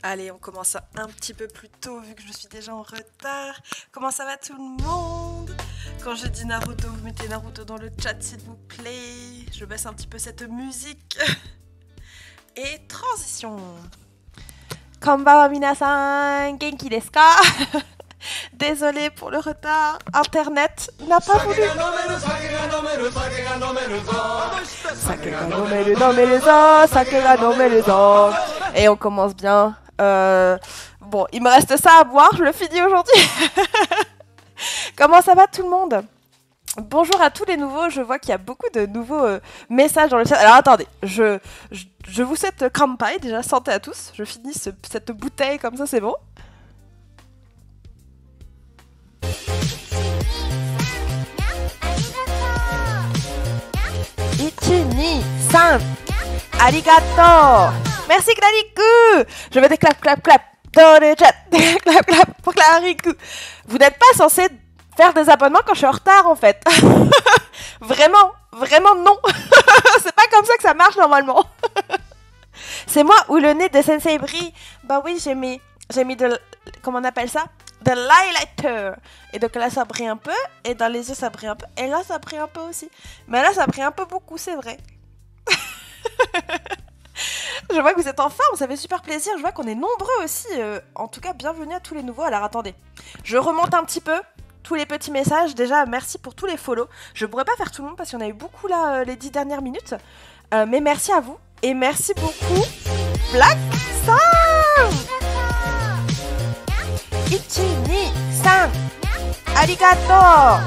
Allez, on commence un petit peu plus tôt vu que je suis déjà en retard. Comment ça va tout le monde? Quand je dis Naruto, vous mettez Naruto dans le chat s'il vous plaît. Je baisse un petit peu cette musique. Et transition. Konbanwa minasan, genki desu ka? Désolée pour le retard, Internet n'a pas voulu. Et on commence bien. Bon, il me reste ça à boire, je le finis aujourd'hui. Comment ça va tout le monde? Bonjour à tous les nouveaux, je vois qu'il y a beaucoup de nouveaux messages dans le chat. Alors attendez, je vous souhaite kanpai, déjà santé à tous. Je finis cette bouteille comme ça, c'est bon. Ichi, 3, arigato. Merci Clariku. Je vais des clap dans le chat. Clap pour Clariku. Vous n'êtes pas censé faire des abonnements quand je suis en retard en fait. Vraiment non. C'est pas comme ça que ça marche normalement. C'est moi où le nez de Sensei brille. Bah oui, j'ai mis de... Comment on appelle ça? De l'highlighter. Et donc là ça brille un peu. Et dans les yeux ça brille un peu. Et là ça brille un peu aussi. Mais là ça brille un peu beaucoup, c'est vrai. Je vois que vous êtes en forme, ça fait super plaisir. Je vois qu'on est nombreux aussi. En tout cas, bienvenue à tous les nouveaux. Alors attendez, je remonte un petit peu tous les petits messages. Déjà, merci pour tous les follow. Je pourrais pas faire tout le monde parce qu'il y en a eu beaucoup là les 10 dernières minutes. Mais merci à vous. Et merci beaucoup Black Sam. Ichi, ni, san. Arigato.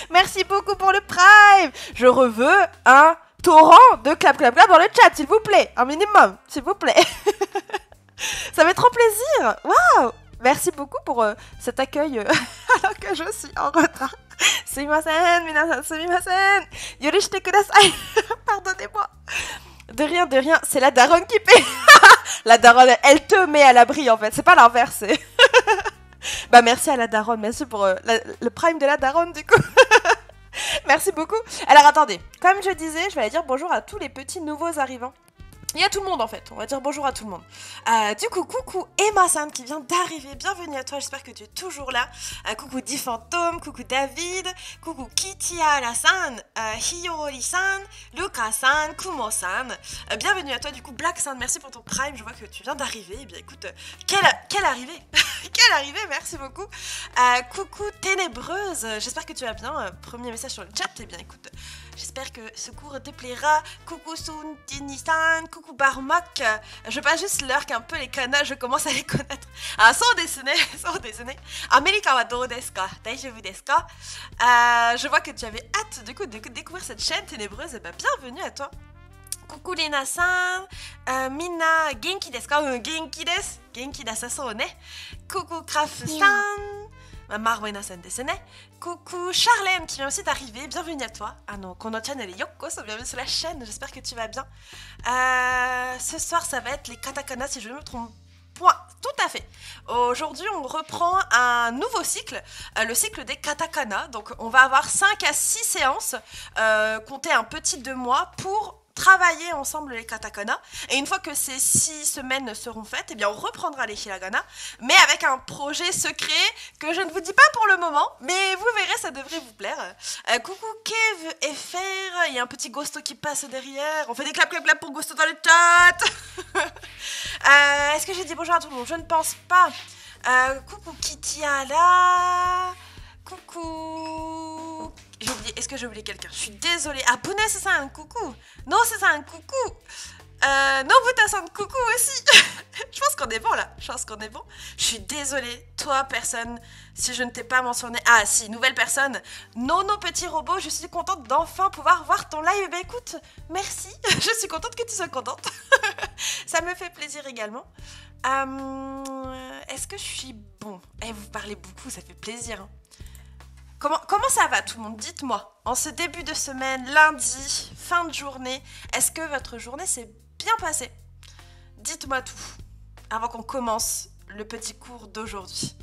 Merci beaucoup pour le Prime. Je reveux un torrent de clap dans le chat, s'il vous plaît. Un minimum, s'il vous plaît. Ça fait trop plaisir. Waouh. Merci beaucoup pour cet accueil alors que je suis en retard. Sumimasen, minasan, sumimasen. Yorishite kudasai. Pardonnez-moi. De rien. C'est la daronne qui paie. La daronne, elle te met à l'abri en fait. C'est pas l'inverse. Bah merci à la daronne. Merci pour le prime de la daronne du coup. Merci beaucoup. Alors attendez, comme je disais, je vais aller dire bonjour à tous les petits nouveaux arrivants. Et à tout le monde en fait, on va dire bonjour à tout le monde. Du coup, coucou Emma-san qui vient d'arriver, bienvenue à toi, j'espère que tu es toujours là. Coucou Di Fantôme, coucou David, coucou Kitiara-san, Hiyori-san, Luka-san, Kumo-san. Bienvenue à toi du coup Black-san, merci pour ton prime, je vois que tu viens d'arriver. Eh bien écoute, quelle arrivée. Quelle arrivée, merci beaucoup. Coucou Ténébreuse, j'espère que tu vas bien. Premier message sur le chat, eh bien écoute... J'espère que ce cours te plaira. Coucou Suntini-san, coucou Barmak. Je passe juste l'heure qu'un peu les kanas, je commence à les connaître. Ah, sans dessiner. Amerika wa dou desu ka? Daijoubu desu ka? Je vois que tu avais hâte du coup de découvrir cette chaîne ténébreuse. Et bah, bienvenue à toi. Coucou Lena-san, minna genki desu ka? Genki desu. Genki dasaso ne. Coucou Kraf-san. Marwena-san desu ne. Coucou Charlène qui vient aussi d'arriver, bienvenue à toi. Ah non, Kono-chan elle est Yoko, bienvenue sur la chaîne, j'espère que tu vas bien. Ce soir ça va être les katakana si je ne me trompe point. Tout à fait. Aujourd'hui on reprend un nouveau cycle, le cycle des katakana. Donc on va avoir 5 à 6 séances, comptez un petit 2 mois pour travailler ensemble les katakana. Et une fois que ces 6 semaines seront faites, eh bien on reprendra les hiragana, mais avec un projet secret que je ne vous dis pas pour le moment, mais vous verrez, ça devrait vous plaire. Coucou Kev et Fer, il y a un petit Ghosto qui passe derrière. On fait des clap pour Ghosto dans le chat. Est-ce que j'ai dit bonjour à tout le monde? Je ne pense pas. Coucou Kitiala. Coucou. J'ai oublié, est-ce que j'ai oublié quelqu'un? Je suis désolée. Ah, Pounet, c'est ça un coucou. Non, c'est ça un coucou. Nobuta-san, coucou aussi. Je pense qu'on est bon là. Je suis désolée. Toi, personne, si je ne t'ai pas mentionné. Ah, si, nouvelle personne. Nono, petit robot, je suis contente d'enfin pouvoir voir ton live. Ben écoute, merci. Je suis contente que tu sois contente. Ça me fait plaisir également. Est-ce que je suis bon? Vous parlez beaucoup, ça fait plaisir. Hein. Comment ça va tout le monde? Dites-moi, en ce début de semaine, lundi, fin de journée, est-ce que votre journée s'est bien passée? Dites-moi tout, avant qu'on commence le petit cours d'aujourd'hui.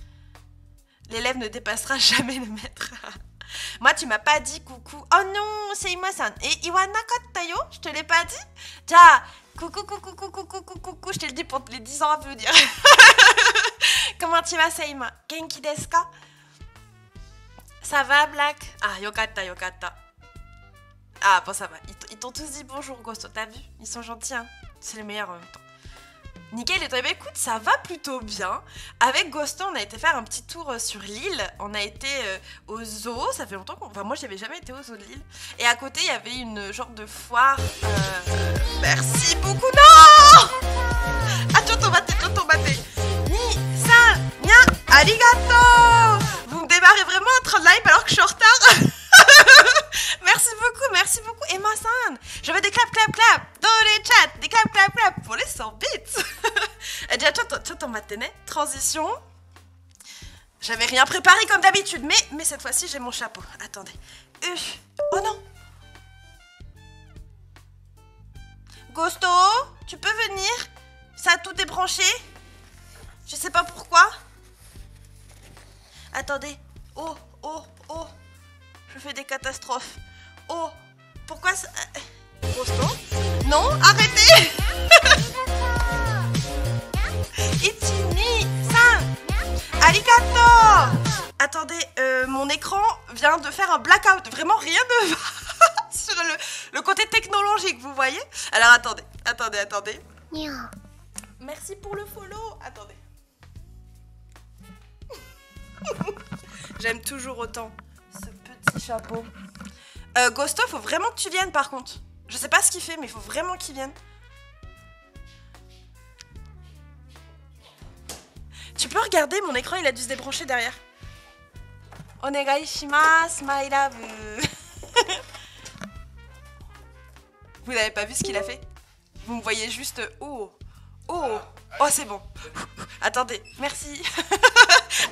L'élève ne dépassera jamais le maître. Moi, tu m'as pas dit coucou. Oh non, c'est Ima-san. Et Iwanakatta yo? Je te l'ai pas dit? Ja, Coucou, coucou, coucou, coucou, coucou. Je te le dis pour les 10 ans à venir. Comment tu vas, Seima? Genki desu ka? Ça va, Black? Ah, yokata, yokata. Ah, bon, ça va. Ils t'ont tous dit bonjour, Ghosto, t'as vu? Ils sont gentils, hein. C'est les meilleurs en même temps. Nickel, et toi, bah, écoute, ça va plutôt bien. Avec Ghosto, on a été faire un petit tour sur l'île. On a été au zoo. Ça fait longtemps qu'on... Enfin, moi, j'avais jamais été au zoo de l'île. Et à côté, il y avait une genre de foire. Merci beaucoup. Non! Ah, chotomate. Ni, san, nya, arigato! Vous me démarrez vraiment en train de live alors que je suis en retard. Merci beaucoup, Emma-san. Je veux des clap dans les chats, des clap pour les 100 bits. Et déjà, chotomate, transition. J'avais rien préparé comme d'habitude, mais cette fois-ci, j'ai mon chapeau. Attendez. Oh non. Ghosto, tu peux venir? Ça a tout débranché. Je sais pas pourquoi. Attendez. Oh. Je fais des catastrophes. Oh. Pourquoi ça... Ghosto? Non, arrêtez. Ichi-ni-san. Arigato. Attendez, mon écran vient de faire un blackout. Vraiment, rien ne va sur le côté technologique, vous voyez? Alors, attendez. Merci pour le follow. Attendez. J'aime toujours autant ce petit chapeau. Ghosto, faut vraiment que tu viennes par contre. Je sais pas ce qu'il fait, mais il faut vraiment qu'il vienne. Tu peux regarder, mon écran il a dû se débrancher derrière. Onegai shimasu, my love. Vous n'avez pas vu ce qu'il a fait? Vous me voyez juste... Oh, c'est bon. Attendez, merci.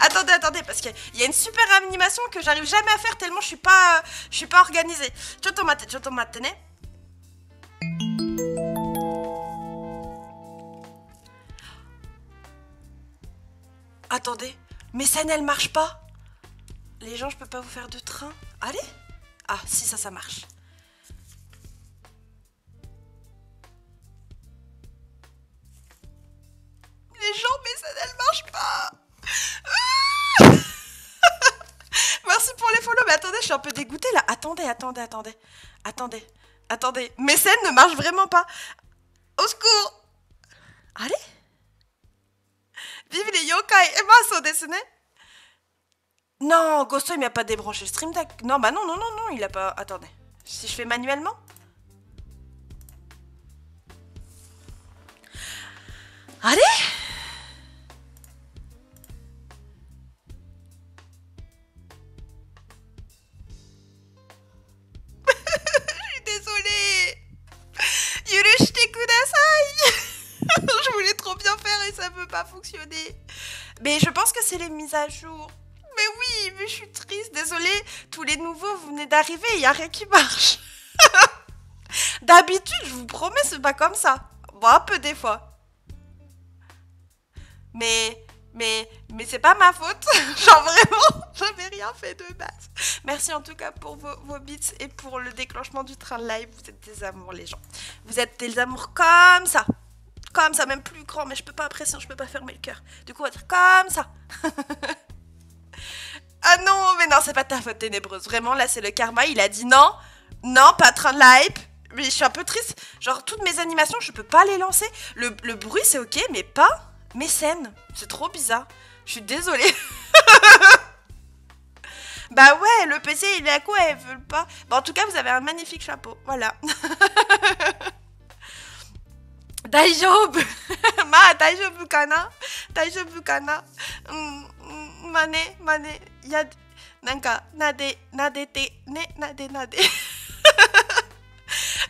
Attendez, parce qu'il y a une super animation que j'arrive jamais à faire tellement je suis pas organisée. Chotomate, ne. Attendez, mes scènes elles marchent pas. Les gens, je peux pas vous faire de train. Allez. Ah, si, ça marche. Les gens, mes scènes elles marchent pas. Merci pour les follow, mais attendez, je suis un peu dégoûtée là. Attendez. Mes scènes ne marchent vraiment pas. Au secours. Allez. Vive les yokai. Emaso desu ne. Non, Ghosto il m'a pas débranché le stream deck. Non, bah non, il a pas... Attendez. Si je fais manuellement. Allez. Désolée. Yurushite kudasai. Je voulais trop bien faire et ça veut pas fonctionner. Mais je pense que c'est les mises à jour. Mais oui, mais je suis triste, désolée. Tous les nouveaux, vous venez d'arriver, il n'y a rien qui marche. D'habitude, je vous promets, c'est pas comme ça. Bon, un peu des fois. Mais c'est pas ma faute. Genre vraiment, j'avais rien fait de base. Merci en tout cas pour vos bits et pour le déclenchement du train live. Vous êtes des amours, les gens. Vous êtes des amours comme ça. Comme ça, même plus grand, mais je peux pas apprécier, je peux pas fermer le cœur. Du coup, on va dire comme ça. Ah non, mais non, c'est pas ta faute ténébreuse. Vraiment, là, c'est le karma. Il a dit non, pas train de hype. Mais je suis un peu triste. Genre, toutes mes animations, je peux pas les lancer. Le bruit, c'est ok, mais pas mes scènes. C'est trop bizarre. Je suis désolée. Bah ouais, le PC, il est à quoi? Elles veulent pas. Bah, en tout cas, vous avez un magnifique chapeau. Voilà. Daijoubu. Daijoubu kana? Mane. Nanka, nadete, nade.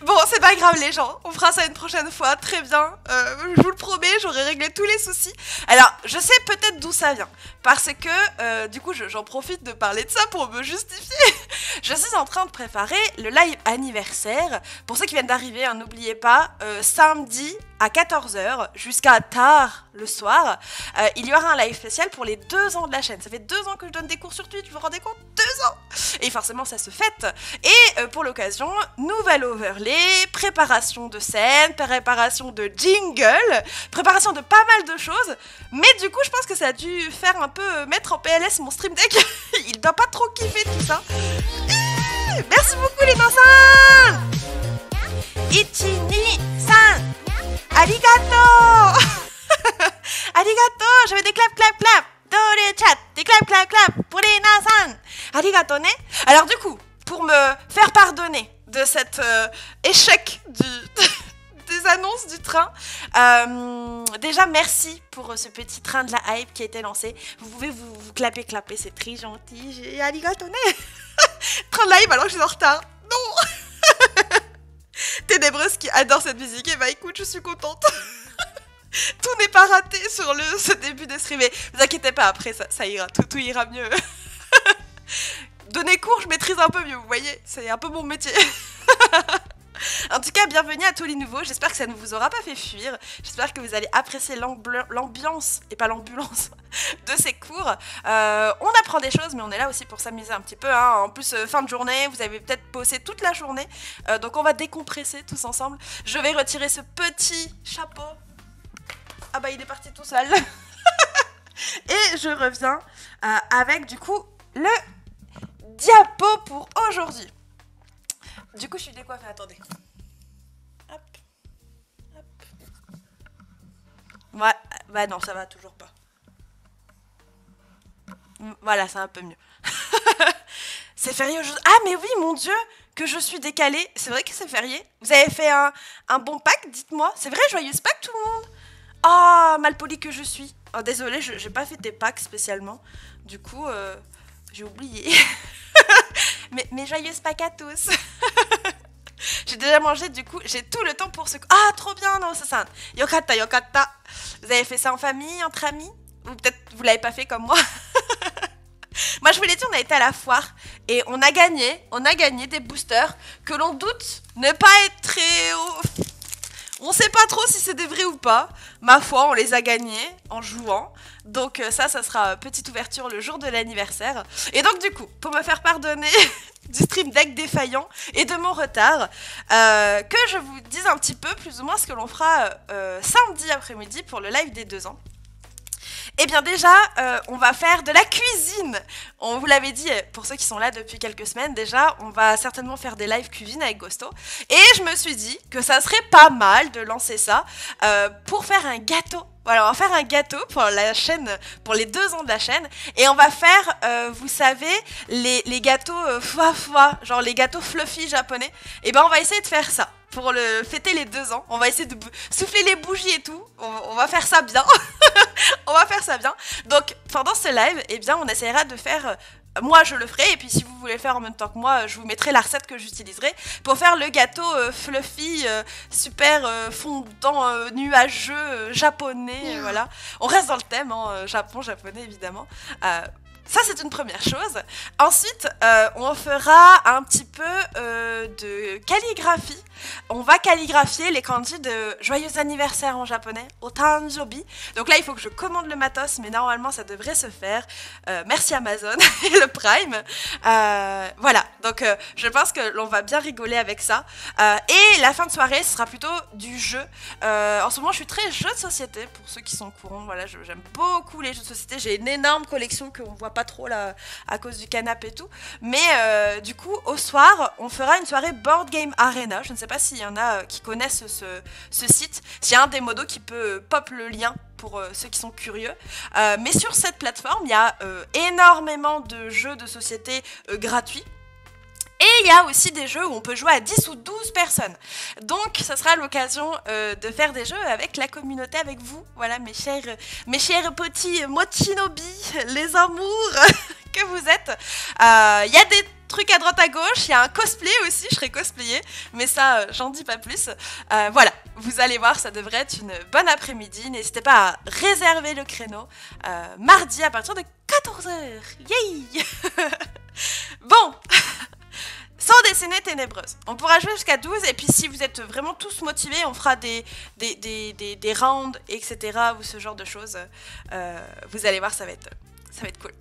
Bon, c'est pas grave les gens, on fera ça une prochaine fois, très bien. Je vous le promets, j'aurai réglé tous les soucis. Alors, je sais peut-être d'où ça vient, parce que du coup, j'en profite de parler de ça pour me justifier. Je suis en train de préparer le live anniversaire. Pour ceux qui viennent d'arriver, hein, n'oubliez pas, samedi à 14 h jusqu'à tard le soir, il y aura un live spécial pour les 2 ans de la chaîne. Ça fait 2 ans que je donne des cours sur Twitch, vous vous rendez compte? 2 ans! Et forcément, ça se fête. Et pour l'occasion, nouvelle overlay, préparation de scène, préparation de jingle, préparation de pas mal de choses. Mais du coup, je pense que ça a dû faire un peu mettre en PLS mon stream deck. Il doit pas trop kiffer tout ça. Merci beaucoup les danseurs! Ichini-san! Arigato! Arigato! Je veux des clap dans le chat. Des clap pour les nasan. Arigato ne. Alors du coup, pour me faire pardonner de cet échec des annonces du train, déjà merci pour ce petit train de la hype qui a été lancé. Vous pouvez vous clapper, c'est très gentil. Arigato ne. Train de la hype alors que je suis en retard. Non. Ténébreuse qui adore cette musique, et bah écoute, je suis contente. Tout n'est pas raté sur ce début de stream. Mais ne vous inquiétez pas, après ça ira, tout ira mieux. Donner cours, je maîtrise un peu mieux, vous voyez, c'est un peu mon métier. En tout cas, bienvenue à tous les nouveaux, j'espère que ça ne vous aura pas fait fuir, j'espère que vous allez apprécier l'ambiance, et pas l'ambulance, de ces cours. On apprend des choses, mais on est là aussi pour s'amuser un petit peu, hein. En plus, fin de journée, vous avez peut-être bossé toute la journée, donc on va décompresser tous ensemble. Je vais retirer ce petit chapeau. Ah bah il est parti tout seul. Et je reviens avec du coup le diapo pour aujourd'hui. Du coup je suis décoiffée, attendez. Hop. Ouais, bah non ça va toujours pas. Voilà, c'est un peu mieux. C'est férié aujourd'hui. Ah mais oui mon dieu, que je suis décalée. C'est vrai que c'est férié. Vous avez fait un bon Pâques, dites-moi. C'est vrai, joyeuse Pâques tout le monde. Ah, malpoli que je suis. Oh, désolée, j'ai pas fait des Pâques spécialement. Du coup, j'ai oublié. mais joyeuses Pâques à tous. J'ai déjà mangé, du coup, j'ai tout le temps pour ce... Ah, trop bien, non, c'est ça. Yokata. Vous avez fait ça en famille, entre amis? Ou peut-être vous l'avez pas fait comme moi. Moi, je vous l'ai dit, on a été à la foire et on a gagné des boosters que l'on doute ne pas être très haut. On sait pas trop si c'est des vrais ou pas. Ma foi, on les a gagnés en jouant. Donc ça sera petite ouverture le jour de l'anniversaire. Et donc du coup, pour me faire pardonner du stream deck défaillant et de mon retard, que je vous dise un petit peu plus ou moins ce que l'on fera samedi après-midi pour le live des 2 ans. Eh bien déjà, on va faire de la cuisine. On vous l'avait dit, pour ceux qui sont là depuis quelques semaines, déjà, on va certainement faire des lives cuisine avec Ghosto. Et je me suis dit que ça serait pas mal de lancer ça pour faire un gâteau. Voilà, on va faire un gâteau pour la chaîne, pour les 2 ans de la chaîne. Et on va faire, vous savez, les gâteaux foie, genre les gâteaux fluffy japonais. Et ben on va essayer de faire ça. Pour fêter les 2 ans, on va essayer de souffler les bougies et tout. On va faire ça bien. On va faire ça bien. Donc pendant ce live, eh bien, on essaiera de faire... moi, je le ferai. Et puis si vous voulez faire en même temps que moi, je vous mettrai la recette que j'utiliserai pour faire le gâteau fluffy, super fondant, nuageux, japonais. Voilà. On reste dans le thème, hein, Japon, japonais, évidemment. Ça, c'est une première chose. Ensuite, on fera un petit peu de calligraphie. On va calligraphier les kanji de joyeux anniversaire en japonais, otanjobi. Donc là, il faut que je commande le matos, mais normalement, ça devrait se faire. Merci Amazon et le Prime. Voilà, donc je pense que l'on va bien rigoler avec ça. Et la fin de soirée, ce sera plutôt du jeu. En ce moment, je suis très jeu de société, pour ceux qui sont au courant. Voilà, j'aime beaucoup les jeux de société. J'ai une énorme collection qu'on voit pas trop là à cause du canapé et tout, mais du coup au soir on fera une soirée Board Game Arena. Je ne sais pas s'il y en a qui connaissent ce site, s'il y a un des modos qui peut pop le lien pour ceux qui sont curieux, mais sur cette plateforme il y a énormément de jeux de société gratuits. Et il y a aussi des jeux où on peut jouer à 10 ou 12 personnes. Donc, ça sera l'occasion de faire des jeux avec la communauté, avec vous. Voilà, mes chers petits mochinobi, les amours que vous êtes. Il y a des trucs à droite à gauche, il y a un cosplay aussi, je serai cosplayée. Mais ça, j'en dis pas plus. Voilà, vous allez voir, ça devrait être une bonne après-midi. N'hésitez pas à réserver le créneau mardi à partir de 14 h. Yay. Bon. sans dessiner ténébreuse. On pourra jouer jusqu'à 12 et puis si vous êtes vraiment tous motivés, on fera des rounds, etc. ou ce genre de choses. Vous allez voir, ça va être cool.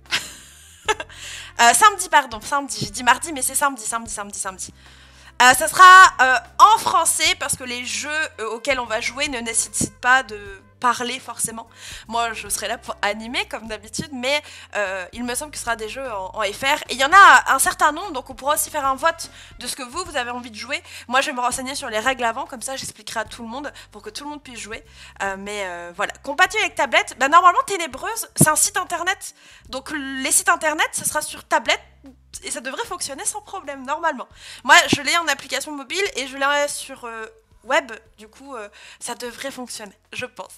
Samedi, j'ai dit mardi, mais c'est samedi. Ça sera en français parce que les jeux auxquels on va jouer ne nécessitent pas de parler forcément. Moi, je serai là pour animer comme d'habitude, mais il me semble que ce sera des jeux en FR. Et il y en a un certain nombre, donc on pourra aussi faire un vote de ce que vous avez envie de jouer. Moi, je vais me renseigner sur les règles avant, comme ça j'expliquerai à tout le monde pour que tout le monde puisse jouer. Voilà. Compatible avec tablette, normalement Ténébreuse, c'est un site internet. Donc les sites internet, ce sera sur tablette. Et ça devrait fonctionner sans problème, normalement. Moi, je l'ai en application mobile et je l'ai sur web. Du coup, ça devrait fonctionner, je pense.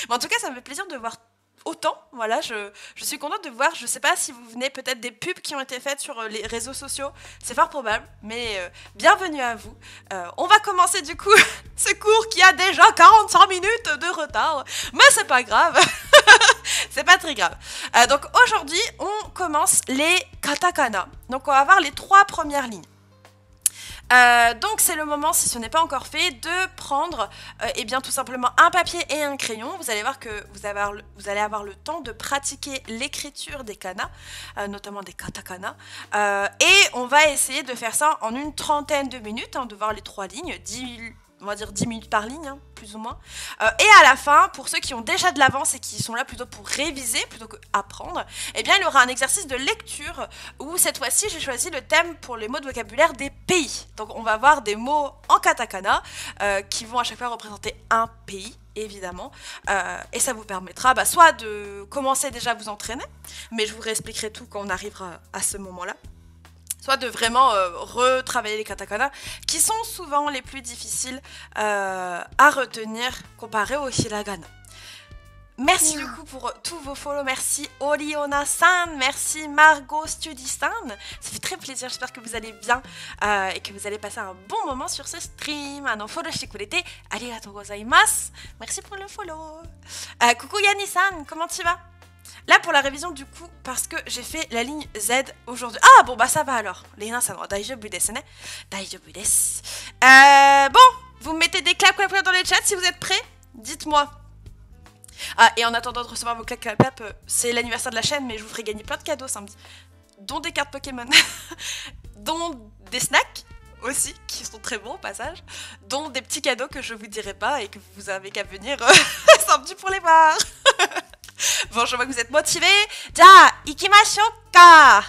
Mais en tout cas, ça me fait plaisir de voir autant. Voilà, je suis contente de voir. Je sais pas si vous venez peut-être des pubs qui ont été faites sur les réseaux sociaux. C'est fort probable, mais bienvenue à vous. On va commencer du coup ce cours qui a déjà 45 minutes de retard. Mais c'est pas grave. C'est pas très grave. Donc aujourd'hui, on commence les katakana. Donc on va voir les 3 premières lignes. Donc c'est le moment, si ce n'est pas encore fait, de prendre eh bien, tout simplement un papier et un crayon. Vous allez voir que vous allez avoir le temps de pratiquer l'écriture des kana, notamment des katakana. Et on va essayer de faire ça en une trentaine de minutes, de voir les 3 lignes, on va dire 10 minutes par ligne, plus ou moins. Et à la fin, pour ceux qui ont déjà de l'avance et qui sont là plutôt pour réviser, plutôt qu'apprendre, eh bien, il y aura un exercice de lecture où, cette fois-ci, j'ai choisi le thème pour les mots de vocabulaire des pays. Donc, on va voir des mots en katakana qui vont à chaque fois représenter un pays, évidemment. Et ça vous permettra soit de commencer déjà à vous entraîner, mais je vous réexpliquerai tout quand on arrivera à ce moment-là. Soit de vraiment retravailler les katakana, qui sont souvent les plus difficiles à retenir comparé au hiragana. Merci du coup pour tous vos follow, merci Oriona-san, merci Margot Studistan, ça fait très plaisir, j'espère que vous allez bien et que vous allez passer un bon moment sur ce stream. Follow shite kurete, arigatou gozaimasu, merci pour le follow. Coucou Yanni-san, comment tu vas? Là pour la révision du coup, parce que j'ai fait la ligne Z aujourd'hui. Ah bon ça va alors. Léna-san wa daijoubu desu ne. Daijoubu desu. Bon, vous me mettez des clap dans les chats si vous êtes prêts. Dites-moi. Ah, et en attendant de recevoir vos clap, c'est l'anniversaire de la chaîne, mais je vous ferai gagner plein de cadeaux samedi. Dont des cartes Pokémon. Dont des snacks aussi, qui sont très bons au passage. Dont des petits cadeaux que je vous dirai pas et que vous avez qu'à venir samedi pour les voir. Bon, je vois que vous êtes motivés. Ja, ikimashouka.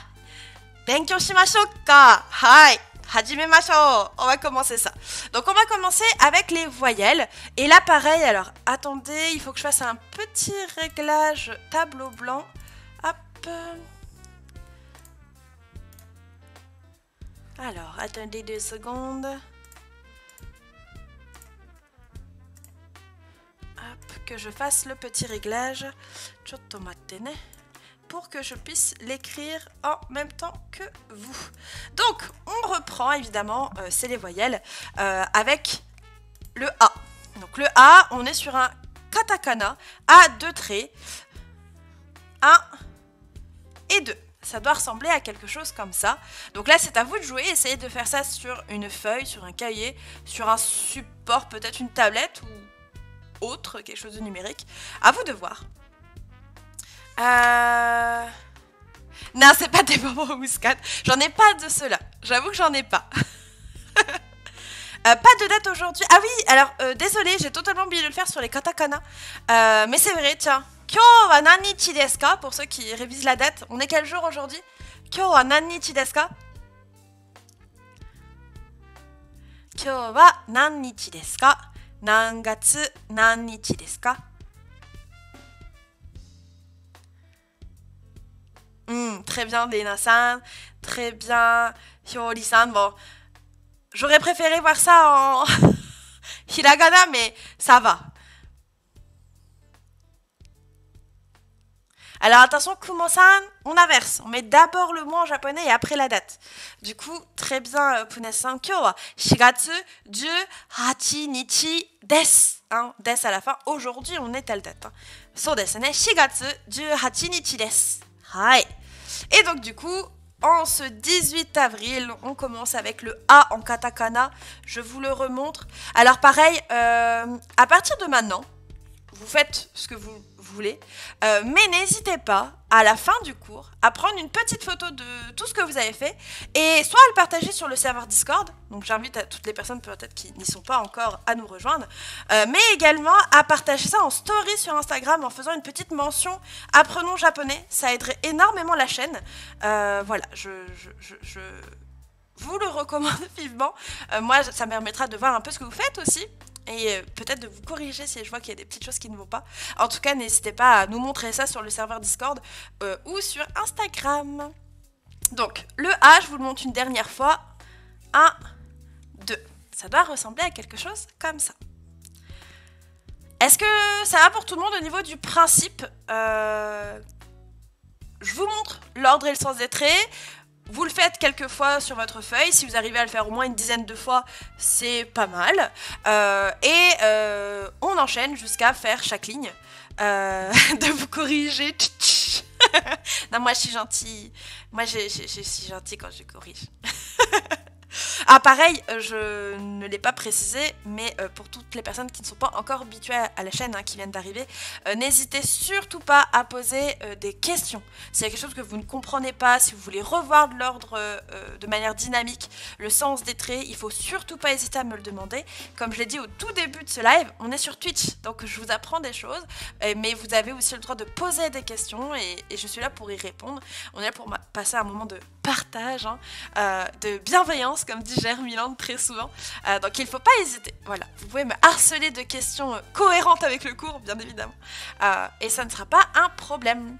Benkyou shimashouka. Hai, hajimemashou. On va commencer ça. Donc, on va commencer avec les voyelles. Et là, pareil, alors, attendez, il faut que je fasse un petit réglage tableau blanc. Hop. Alors, attendez 2 secondes. Que je fasse le petit réglage pour que je puisse l'écrire en même temps que vous. Donc, on reprend évidemment, c'est les voyelles, avec le A. Donc le A, on est sur un katakana à 2 traits, 1 et 2. Ça doit ressembler à quelque chose comme ça. Donc là, c'est à vous de jouer. Essayez de faire ça sur une feuille, sur un cahier, sur un support, peut-être une tablette ou autre, quelque chose de numérique. À vous de voir. Non, c'est pas des bonbons mouscade. J'en ai pas de ceux-là. J'avoue que j'en ai pas. Pas de date aujourd'hui. Ah oui, alors, désolé, j'ai totalement oublié de le faire sur les katakana. Mais c'est vrai, tiens. Kyo wa nannichi desu ka? Pour ceux qui révisent la date. On est quel jour aujourd'hui? Kyo wa nannichi desu ka? Kyo wa nannichi desu ka? Nangatsu nannichi desu ka? Très bien, Lena-san. Très bien, Hyori-san. Bon, j'aurais préféré voir ça en hiragana, mais ça va. Alors attention, Kumo-san, on inverse. On met d'abord le mot en japonais et après la date. Du coup, très bien, Punes-san. Kyo wa shigatsu 18 nichi desu. Desu à la fin. Aujourd'hui, on est telle date. So desu ne. Shigatsu 18 nichi desu. Hai. Et donc, du coup, en ce 18 avril, on commence avec le A en katakana. Je vous le remontre. Alors pareil, à partir de maintenant, vous faites ce que vous voulez, mais n'hésitez pas, à la fin du cours, à prendre une petite photo de tout ce que vous avez fait, et soit à le partager sur le serveur Discord, donc j'invite à toutes les personnes peut-être qui n'y sont pas encore à nous rejoindre, mais également à partager ça en story sur Instagram en faisant une petite mention « Apprenons japonais », ça aiderait énormément la chaîne. Voilà, je vous le recommande vivement. Moi, ça me permettra de voir un peu ce que vous faites aussi. Et peut-être de vous corriger si je vois qu'il y a des petites choses qui ne vont pas. En tout cas, n'hésitez pas à nous montrer ça sur le serveur Discord ou sur Instagram. Donc, le A, je vous le montre une dernière fois. 1, 2. Ça doit ressembler à quelque chose comme ça. Est-ce que ça va pour tout le monde au niveau du principe? Je vous montre l'ordre et le sens des traits. Vous le faites quelques fois sur votre feuille. Si vous arrivez à le faire au moins une dizaine de fois, c'est pas mal. On enchaîne jusqu'à faire chaque ligne. De vous corriger. Non, moi je suis gentille. Moi je suis gentille quand je corrige. Ah pareil, je ne l'ai pas précisé, mais pour toutes les personnes qui ne sont pas encore habituées à la chaîne, qui viennent d'arriver, n'hésitez surtout pas à poser des questions. S'il y a quelque chose que vous ne comprenez pas, si vous voulez revoir de l'ordre de manière dynamique, le sens des traits, il faut surtout pas hésiter à me le demander. Comme je l'ai dit au tout début de ce live, on est sur Twitch, donc je vous apprends des choses, mais vous avez aussi le droit de poser des questions et je suis là pour y répondre. On est là pour passer un moment de partage, de bienveillance, comme dit Germiland très souvent. Donc il ne faut pas hésiter. Voilà, vous pouvez me harceler de questions cohérentes avec le cours, bien évidemment. Et ça ne sera pas un problème.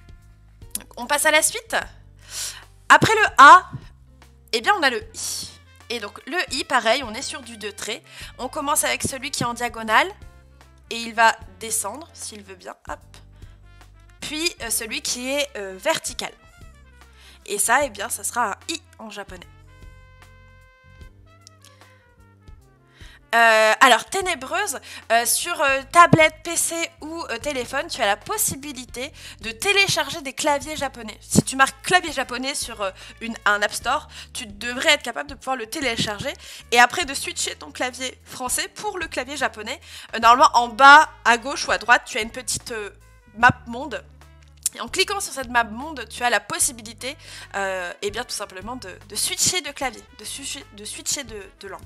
Donc, on passe à la suite. Après le A, eh bien on a le I. Et donc le I, pareil, on est sur du 2 traits. On commence avec celui qui est en diagonale. Et il va descendre, s'il veut bien. Hop. Puis celui qui est vertical. Et ça, eh bien, ça sera un I en japonais. Alors, ténébreuse, sur tablette, PC ou téléphone, tu as la possibilité de télécharger des claviers japonais. Si tu marques clavier japonais sur un App Store, tu devrais être capable de pouvoir le télécharger et après de switcher ton clavier français pour le clavier japonais. Normalement, en bas, à gauche ou à droite, tu as une petite map monde. Et en cliquant sur cette map monde, tu as la possibilité, eh bien, tout simplement, de switcher de clavier, de switcher de langue.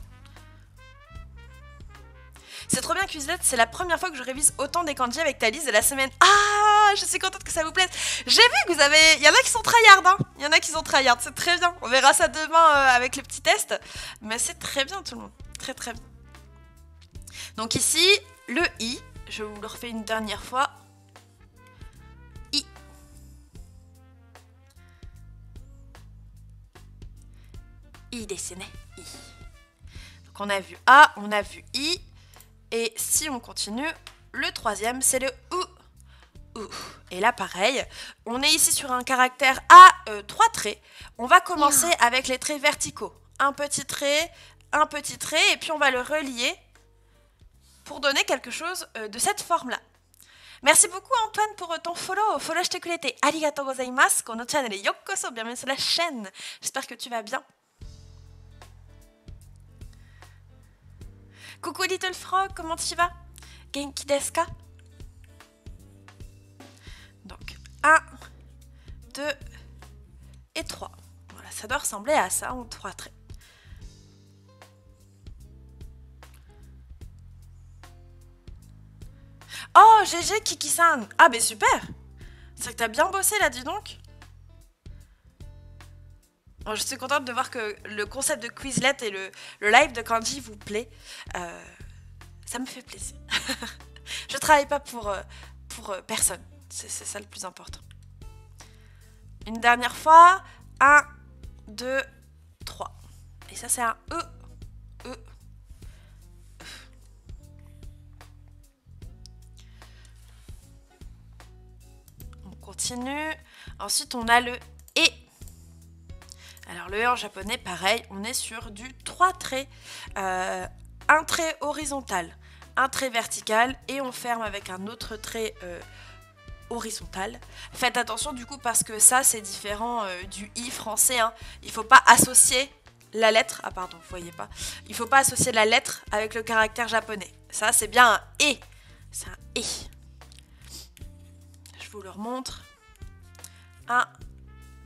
C'est trop bien, Quizlet, c'est la première fois que je révise autant des kanji avec ta liste de la semaine. Ah, je suis contente que ça vous plaise. J'ai vu que vous avez... Il y en a qui sont tryhard, hein. Il y en a qui sont tryhard, c'est très bien. On verra ça demain avec les petits tests. Mais c'est très bien, tout le monde. Très, très bien. Donc ici, le I, je vous le refais une dernière fois. I. I dessiné. I. Donc on a vu A, on a vu I. Et si on continue, le troisième, c'est le OU. Et là, pareil, on est ici sur un caractère à 3 traits. On va commencer avec les traits verticaux. Un petit trait, et puis on va le relier pour donner quelque chose de cette forme-là. Merci beaucoup Antoine pour ton follow. Follow shite kurete. Arigatou gozaimasu. Kono channel yokoso. Bienvenue sur la chaîne. J'espère que tu vas bien. Coucou Little Frog, comment tu vas? Genki desu ka? Donc, 1, 2 et 3. Voilà, ça doit ressembler à ça en 3 traits. Oh, GG Kiki-san. Ah, mais super. C'est que t'as bien bossé là, dis donc. Bon, je suis contente de voir que le concept de Quizlet et le live de kanji vous plaît. Ça me fait plaisir. Je travaille pas pour personne. C'est ça le plus important. Une dernière fois. 1, 2, 3. Et ça, c'est un E. E. On continue. Ensuite, on a le E. Alors le E en japonais, pareil, on est sur du 3 traits. Un trait horizontal, un trait vertical et on ferme avec un autre trait horizontale. Faites attention du coup parce que ça c'est différent du i français. Hein. Il faut pas associer la lettre. Ah pardon, vous voyez pas. Il faut pas associer la lettre avec le caractère japonais. Ça c'est bien un e. C'est un e. Je vous le remontre. 1,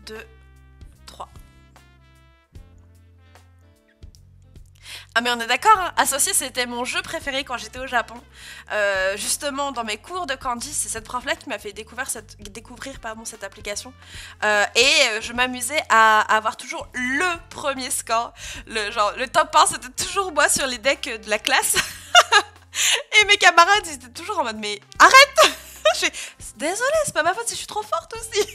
2, 3. Ah mais on est d'accord, hein, associer c'était mon jeu préféré quand j'étais au Japon. Justement dans mes cours de kanji, c'est cette prof là qui m'a fait découvrir cette application. Je m'amusais à avoir toujours le premier score. Le top 1 c'était toujours moi sur les decks de la classe. Et mes camarades ils étaient toujours en mode mais arrête. Désolée, c'est pas ma faute si je suis trop forte aussi.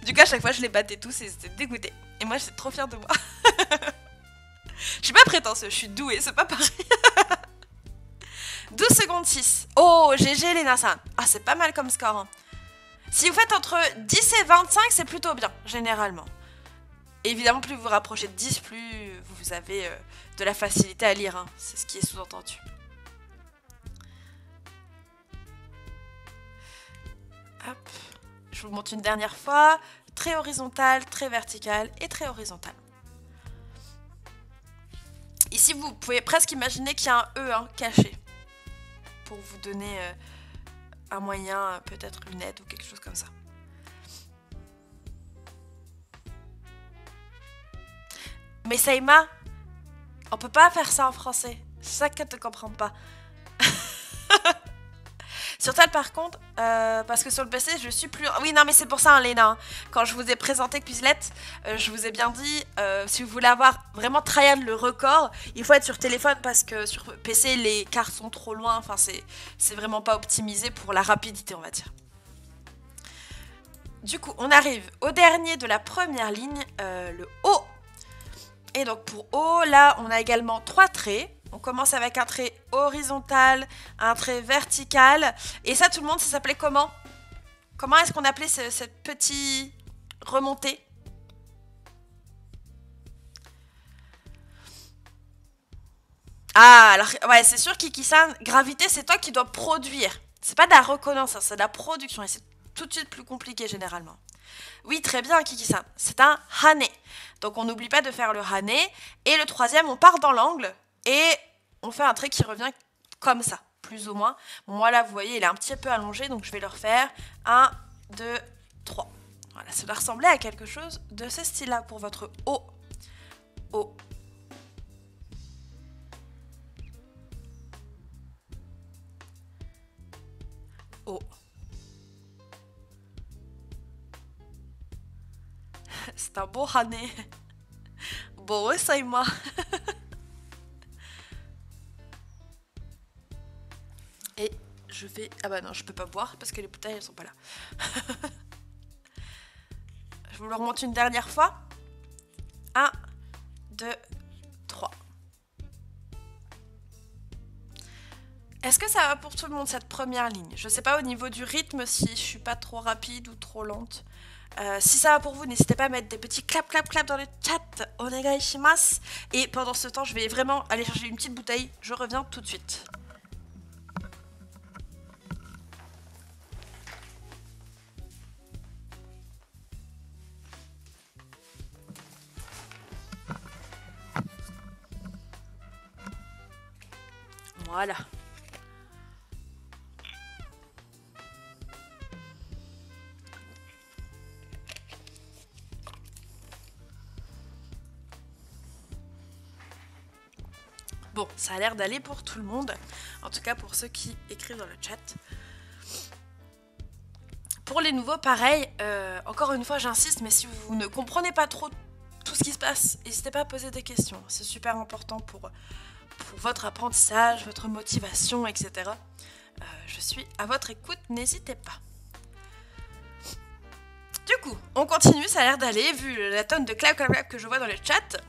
Du coup à chaque fois je les battais tous et ils étaient dégoûtés. Et moi j'étais trop fière de moi. Je suis pas prétentieuse, je suis douée, c'est pas pareil. 12 secondes 6. Oh, GG Lena-san. Ah, c'est pas mal comme score. Hein. Si vous faites entre 10 et 25, c'est plutôt bien, généralement. Évidemment, plus vous vous rapprochez de 10, plus vous avez de la facilité à lire. Hein. C'est ce qui est sous-entendu. Hop. Je vous le montre une dernière fois. Très horizontal, très vertical et très horizontal. Ici, vous pouvez presque imaginer qu'il y a un E hein, caché. Pour vous donner un moyen, peut-être une aide ou quelque chose comme ça. Mais Seima, on peut pas faire ça en français. C'est ça que tu ne comprends pas. Sur tel par contre, parce que sur le PC je suis plus... Oui non mais c'est pour ça hein, Léna, hein. Quand je vous ai présenté Quizlet, je vous ai bien dit, si vous voulez avoir vraiment tryhard le record, il faut être sur téléphone parce que sur PC les cartes sont trop loin, enfin c'est vraiment pas optimisé pour la rapidité on va dire. Du coup on arrive au dernier de la première ligne, le O. Et donc pour O, là on a également 3 traits. On commence avec un trait horizontal, un trait vertical. Et ça, tout le monde, ça s'appelait comment? Comment est-ce qu'on appelait cette petite remontée? Ah, alors, ouais, c'est sûr, Kiki-san, gravité, c'est toi qui dois produire. C'est pas de la reconnaissance, c'est de la production. Et c'est tout de suite plus compliqué, généralement. Oui, très bien, Kiki-san. C'est un hane. Donc, on n'oublie pas de faire le hane. Et le troisième, on part dans l'angle. Et on fait un trait qui revient comme ça, plus ou moins. Bon, moi là, vous voyez, il est un petit peu allongé, donc je vais le refaire. 1, 2, 3. Voilà, ça doit ressembler à quelque chose de ce style-là pour votre O. O. O. C'est un beau hane. Bon, Seima. Et je vais... Ah bah non, je peux pas boire parce que les bouteilles, elles sont pas là. Je vous le remonte une dernière fois. 1, 2, 3. Est-ce que ça va pour tout le monde, cette première ligne? Je sais pas au niveau du rythme si je suis pas trop rapide ou trop lente. Si ça va pour vous, n'hésitez pas à mettre des petits clap clap clap dans le chat. Onegai shimasu. Et pendant ce temps, je vais vraiment aller chercher une petite bouteille. Je reviens tout de suite. Voilà. Bon, ça a l'air d'aller pour tout le monde. En tout cas, pour ceux qui écrivent dans le chat. Pour les nouveaux, pareil. Encore une fois, j'insiste, mais si vous ne comprenez pas trop tout ce qui se passe, n'hésitez pas à poser des questions. C'est super important pour votre apprentissage, votre motivation, etc. Je suis à votre écoute, n'hésitez pas. Du coup, on continue, ça a l'air d'aller, vu la tonne de clap clap clap que je vois dans le chat.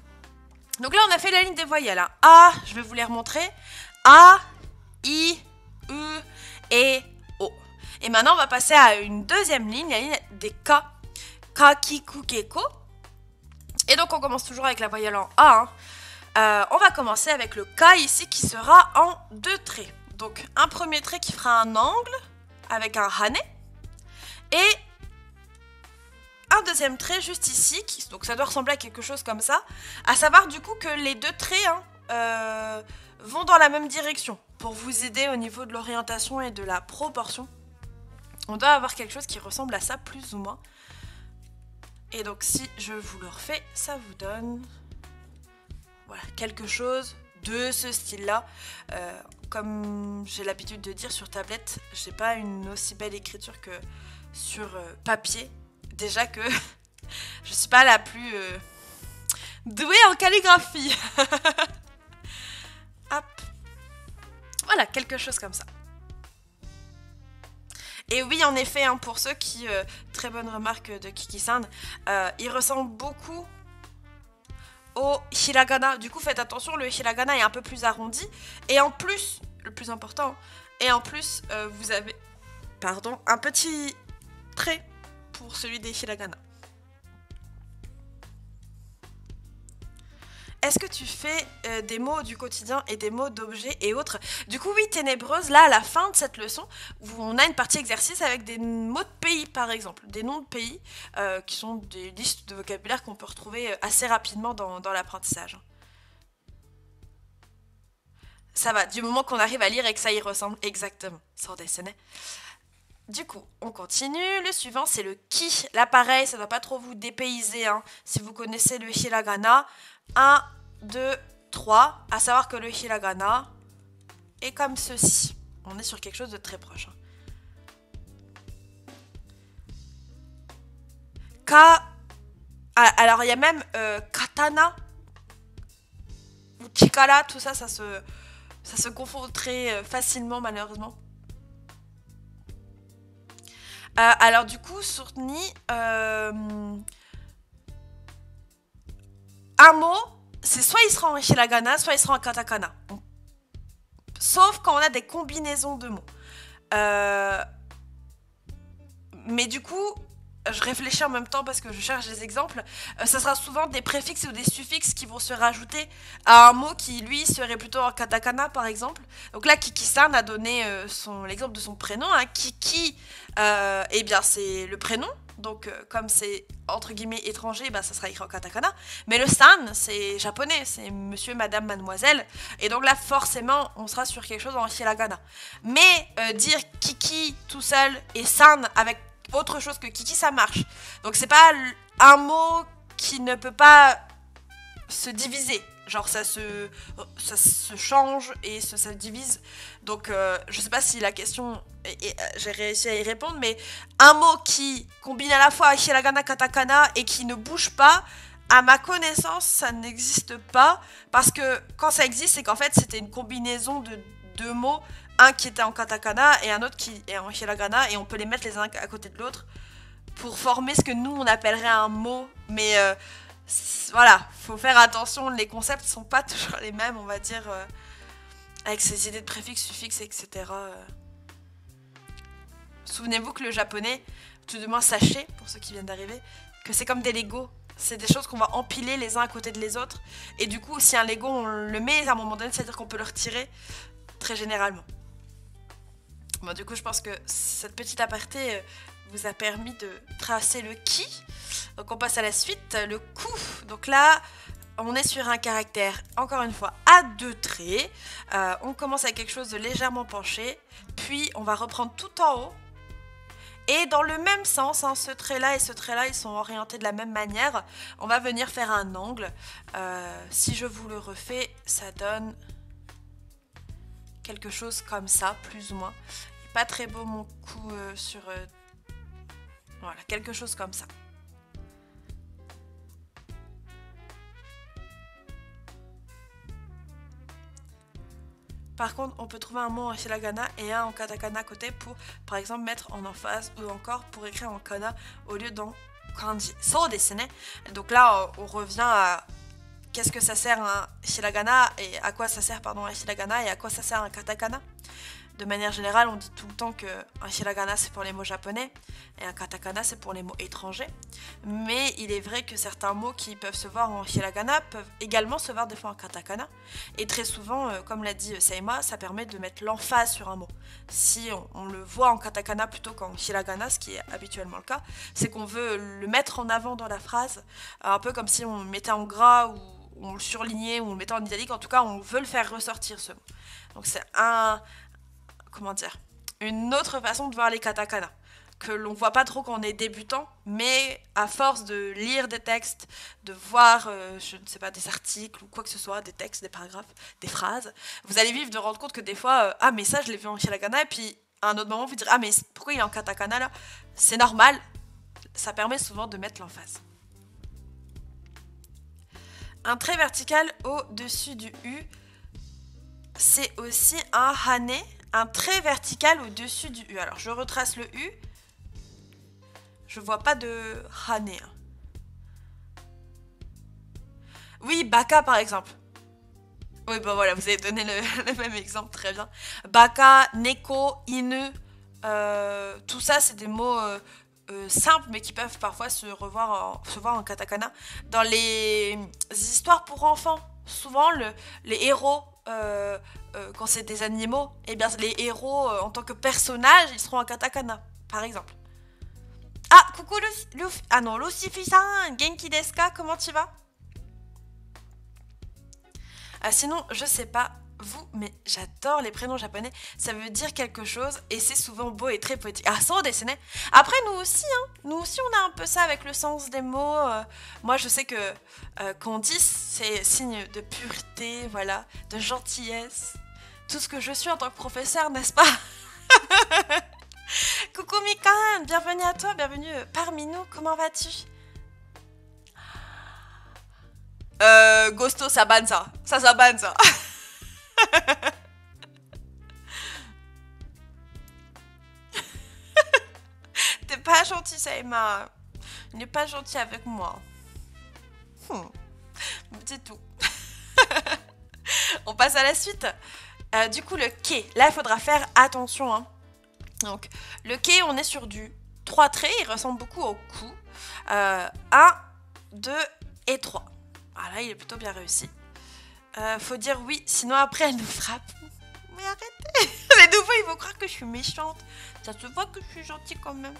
Donc là, on a fait la ligne des voyelles. Hein. A, je vais vous les remontrer. A, I, U et O. Et maintenant, on va passer à une deuxième ligne, la ligne des K. Ka, ki, ku, ke, ko. Et donc, on commence toujours avec la voyelle en A. Hein. On va commencer avec le K ici qui sera en 2 traits. Donc, un premier trait qui fera un angle avec un hane. Et un deuxième trait juste ici, donc ça doit ressembler à quelque chose comme ça, à savoir du coup que les deux traits vont dans la même direction. Pour vous aider au niveau de l'orientation et de la proportion, on doit avoir quelque chose qui ressemble à ça plus ou moins. Et donc si je vous le refais, ça vous donne voilà, quelque chose de ce style-là. Comme j'ai l'habitude de dire sur tablette, j'ai pas une aussi belle écriture que sur papier. Déjà que je suis pas la plus douée en calligraphie. Hop. Voilà, quelque chose comme ça. Et oui, en effet, hein, pour ceux qui... très bonne remarque de Kiki-san, il ressemble beaucoup au hiragana. Du coup, faites attention, le hiragana est un peu plus arrondi. Et en plus, le plus important, et en plus, vous avez, pardon, un petit trait pour celui des hiragana. Est-ce que tu fais des mots du quotidien et des mots d'objets et autres? Du coup, oui, ténébreuse, là, à la fin de cette leçon, on a une partie exercice avec des mots de pays, par exemple. Des noms de pays qui sont des listes de vocabulaire qu'on peut retrouver assez rapidement dans l'apprentissage. Ça va, du moment qu'on arrive à lire et que ça y ressemble exactement. Sans dessiner. Du coup, on continue. Le suivant, c'est le ki. Là, pareil, ça ne doit pas trop vous dépayser. Hein. Si vous connaissez le hiragana, 1, 2, 3. À savoir que le hiragana est comme ceci. On est sur quelque chose de très proche. Hein. Alors, il y a même katana ou chikara. Tout ça, ça se confond très facilement, malheureusement. Alors du coup, Surni, un mot, c'est soit il sera en hiragana, soit il sera en katakana. Sauf quand on a des combinaisons de mots. Mais du coup, je réfléchis en même temps parce que je cherche des exemples. Ça sera souvent des préfixes ou des suffixes qui vont se rajouter à un mot qui, lui, serait plutôt en katakana, par exemple. Donc là, Kiki-san a donné l'exemple de son prénom. Hein. Kiki, eh bien, c'est le prénom. Donc, comme c'est, entre guillemets, étranger, bah, ça sera écrit en katakana. Mais le san, c'est japonais. C'est monsieur, madame, mademoiselle. Et donc là, forcément, on sera sur quelque chose en hiragana. Mais dire Kiki tout seul et san avec autre chose que Kiki, ça marche. Donc c'est pas un mot qui ne peut pas se diviser. Genre ça se change et ça divise. Donc je sais pas si la question, j'ai réussi à y répondre, mais un mot qui combine à la fois hiragana, katakana et qui ne bouge pas, à ma connaissance, ça n'existe pas. Parce que quand ça existe, c'est qu'en fait c'était une combinaison de deux mots. Un qui était en katakana et un autre qui est en hiragana, et on peut les mettre les uns à côté de l'autre pour former ce que nous on appellerait un mot. Mais voilà, faut faire attention, les concepts sont pas toujours les mêmes, on va dire, avec ces idées de préfixes, suffixes, etc. Souvenez-vous que le japonais, tout du moins sachez, pour ceux qui viennent d'arriver, que c'est comme des Legos. C'est des choses qu'on va empiler les uns à côté de les autres. Et du coup, si un Lego, on le met à un moment donné, c'est-à-dire qu'on peut le retirer très généralement. Bon, du coup, je pense que cette petite aparté vous a permis de tracer le ki. Donc, on passe à la suite, le ku. Donc là, on est sur un caractère, encore une fois, à deux traits. On commence avec quelque chose de légèrement penché. Puis, on va reprendre tout en haut. Et dans le même sens, hein, ce trait-là et ce trait-là, ils sont orientés de la même manière. On va venir faire un angle. Si je vous le refais, ça donne quelque chose comme ça, plus ou moins. Pas très beau mon coup sur... voilà, quelque chose comme ça. Par contre, on peut trouver un mot en hiragana et un en katakana à côté pour, par exemple, mettre en emphase ou encore pour écrire en kana au lieu d'en kanji. So desu ne. Donc là, on revient à qu'est-ce que ça sert un hiragana et à quoi ça sert, pardon, un hiragana et à quoi ça sert un katakana. de manière générale, on dit tout le temps qu'un hiragana c'est pour les mots japonais et un katakana c'est pour les mots étrangers. Mais il est vrai que certains mots qui peuvent se voir en hiragana peuvent également se voir des fois en katakana. Et très souvent, comme l'a dit Seima, ça permet de mettre l'emphase sur un mot. Si on le voit en katakana plutôt qu'en hiragana, ce qui est habituellement le cas, c'est qu'on veut le mettre en avant dans la phrase, un peu comme si on le mettait en gras ou on le surlignait ou on le mettait en italique. En tout cas, on veut le faire ressortir ce mot. Donc c'est une autre façon de voir les katakana, que l'on voit pas trop quand on est débutant, mais à force de lire des textes, de voir, je ne sais pas, des articles ou quoi que ce soit, des textes, des paragraphes, des phrases, vous allez vite vous rendre compte que des fois, ah mais ça je l'ai vu en hiragana, et puis à un autre moment vous direz, ah mais pourquoi il est en katakana là? C'est normal, ça permet souvent de mettre l'emphase. Un trait vertical au-dessus du U, c'est aussi un hane, un trait vertical au-dessus du U. Alors, je retrace le U. Je vois pas de hane. Oui, baka par exemple. Oui, bah voilà, vous avez donné le même exemple, très bien. Baka, neko, inu, tout ça, c'est des mots simples, mais qui peuvent parfois se voir en katakana. Dans les histoires pour enfants, souvent, les héros, quand c'est des animaux, eh bien, les héros, en tant que personnages, ils seront en katakana, par exemple. Ah, coucou Luffy. Ah non, Luffy-san, genki desu ka? Comment tu vas? Sinon, je sais pas vous, mais j'adore les prénoms japonais. Ça veut dire quelque chose et c'est souvent beau et très poétique. Ah, sans dessiner. Après, nous aussi, on a un peu ça avec le sens des mots. Moi, je sais que quand on dit, c'est signe de pureté, voilà, de gentillesse. Tout ce que je suis en tant que professeur, n'est-ce pas? Coucou Mikan, bienvenue à toi, bienvenue parmi nous. Comment vas-tu? Ghosto, ça banne ça. Ça banne ça. T'es pas gentil, Saïma. Il n'est pas gentil avec moi. C'est tout. On passe à la suite. Du coup, le ke. Là, il faudra faire attention. Hein. Donc, le ke, on est sur du 3 traits. Il ressemble beaucoup au ku. 1, 2 et 3. Ah là, il est plutôt bien réussi. Faut dire oui, sinon après elle nous frappe. Mais arrêtez. Les nouveaux, ils vont croire que je suis méchante. Ça se voit que je suis gentille quand même.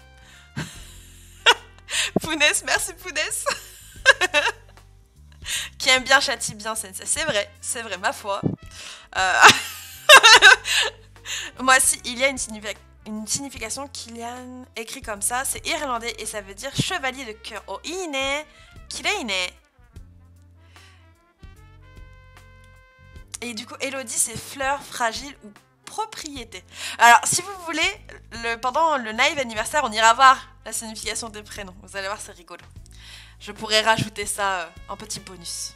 Pounès, merci Pounès. Qui aime bien châtie bien, Sensei. C'est vrai, ma foi. Moi aussi, il y a une signification qu'il a écrit comme ça. C'est irlandais et ça veut dire chevalier de cœur. Oh, ine, kireine. Et du coup, Elodie, c'est fleur, fragile ou propriété. Alors, si vous voulez, pendant le live anniversaire, on ira voir la signification des prénoms. Vous allez voir, c'est rigolo. Je pourrais rajouter ça en petit bonus.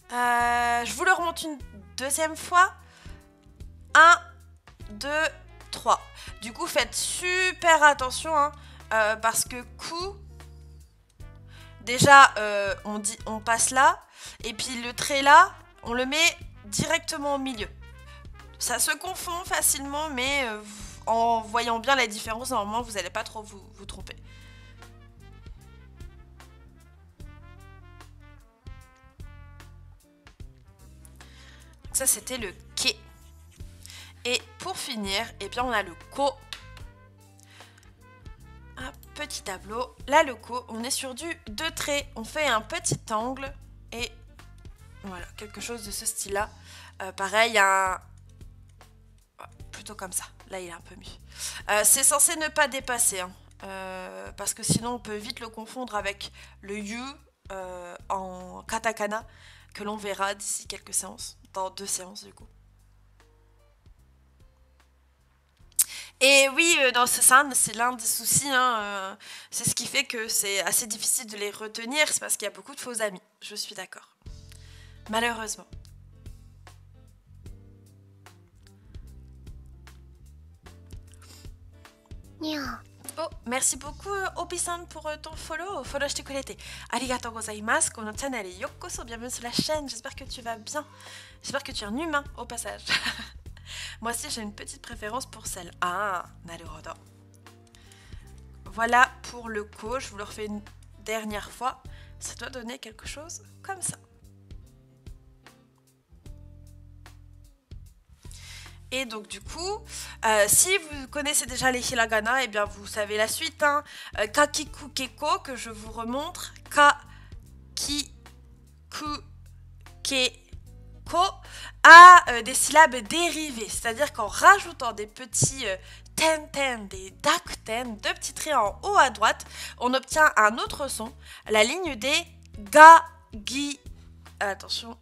Je vous le remonte une deuxième fois. 1, 2, 3. Du coup, faites super attention, hein, parce que coup, déjà, on passe là, et puis le trait là, on le met directement au milieu. Ça se confond facilement, mais en voyant bien la différence, normalement, vous n'allez pas trop vous tromper. Donc ça, c'était le ke. Et pour finir, eh bien, on a le ko. Un petit tableau. Là, le ko, on est sur du 2 traits. On fait un petit angle et voilà, quelque chose de ce style-là. Pareil, plutôt comme ça. Là, il est un peu mieux. C'est censé ne pas dépasser, hein, parce que sinon, on peut vite le confondre avec le yu en katakana, que l'on verra d'ici quelques séances, dans 2 séances du coup. Et oui, c'est l'un des soucis, hein, c'est ce qui fait que c'est assez difficile de les retenir, c'est parce qu'il y a beaucoup de faux amis, je suis d'accord. Malheureusement. Oh, merci beaucoup Obi-san pour ton follow. Followしてくれてありがとうございます。このチャンネルよっこそ、bienvenue sur la chaîne. J'espère que tu vas bien. J'espère que tu es un humain au passage. Moi aussi, j'ai une petite préférence pour celle. Ah, naruhodo. Voilà pour le ko. Je vous le refais une dernière fois. Ça doit donner quelque chose comme ça. Et donc du coup, si vous connaissez déjà les hiragana, eh bien vous savez la suite. Hein. Kakiku keko, que je vous remontre. Kakiku keko a des syllabes dérivées. C'est-à-dire qu'en rajoutant des petits ten, des dakuten, deux petits traits en haut à droite, on obtient un autre son. La ligne des ga-gi. Attention.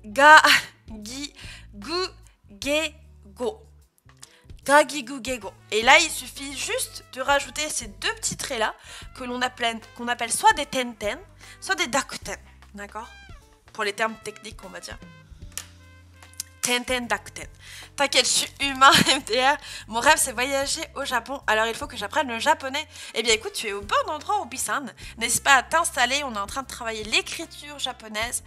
Ga-gi-gu-ge. Go. Gagigugego. Et là, il suffit juste de rajouter ces deux petits traits-là qu'on appelle soit des tenten, soit des dakuten. D'accord? Pour les termes techniques, on va dire. Tenten, dakuten. T'inquiète, je suis humain, MDR. Mon rêve, c'est voyager au Japon. Alors, il faut que j'apprenne le japonais. Eh bien, écoute, tu es au bon endroit, Obisan. N'hésite pas à t'installer. On est en train de travailler l'écriture japonaise.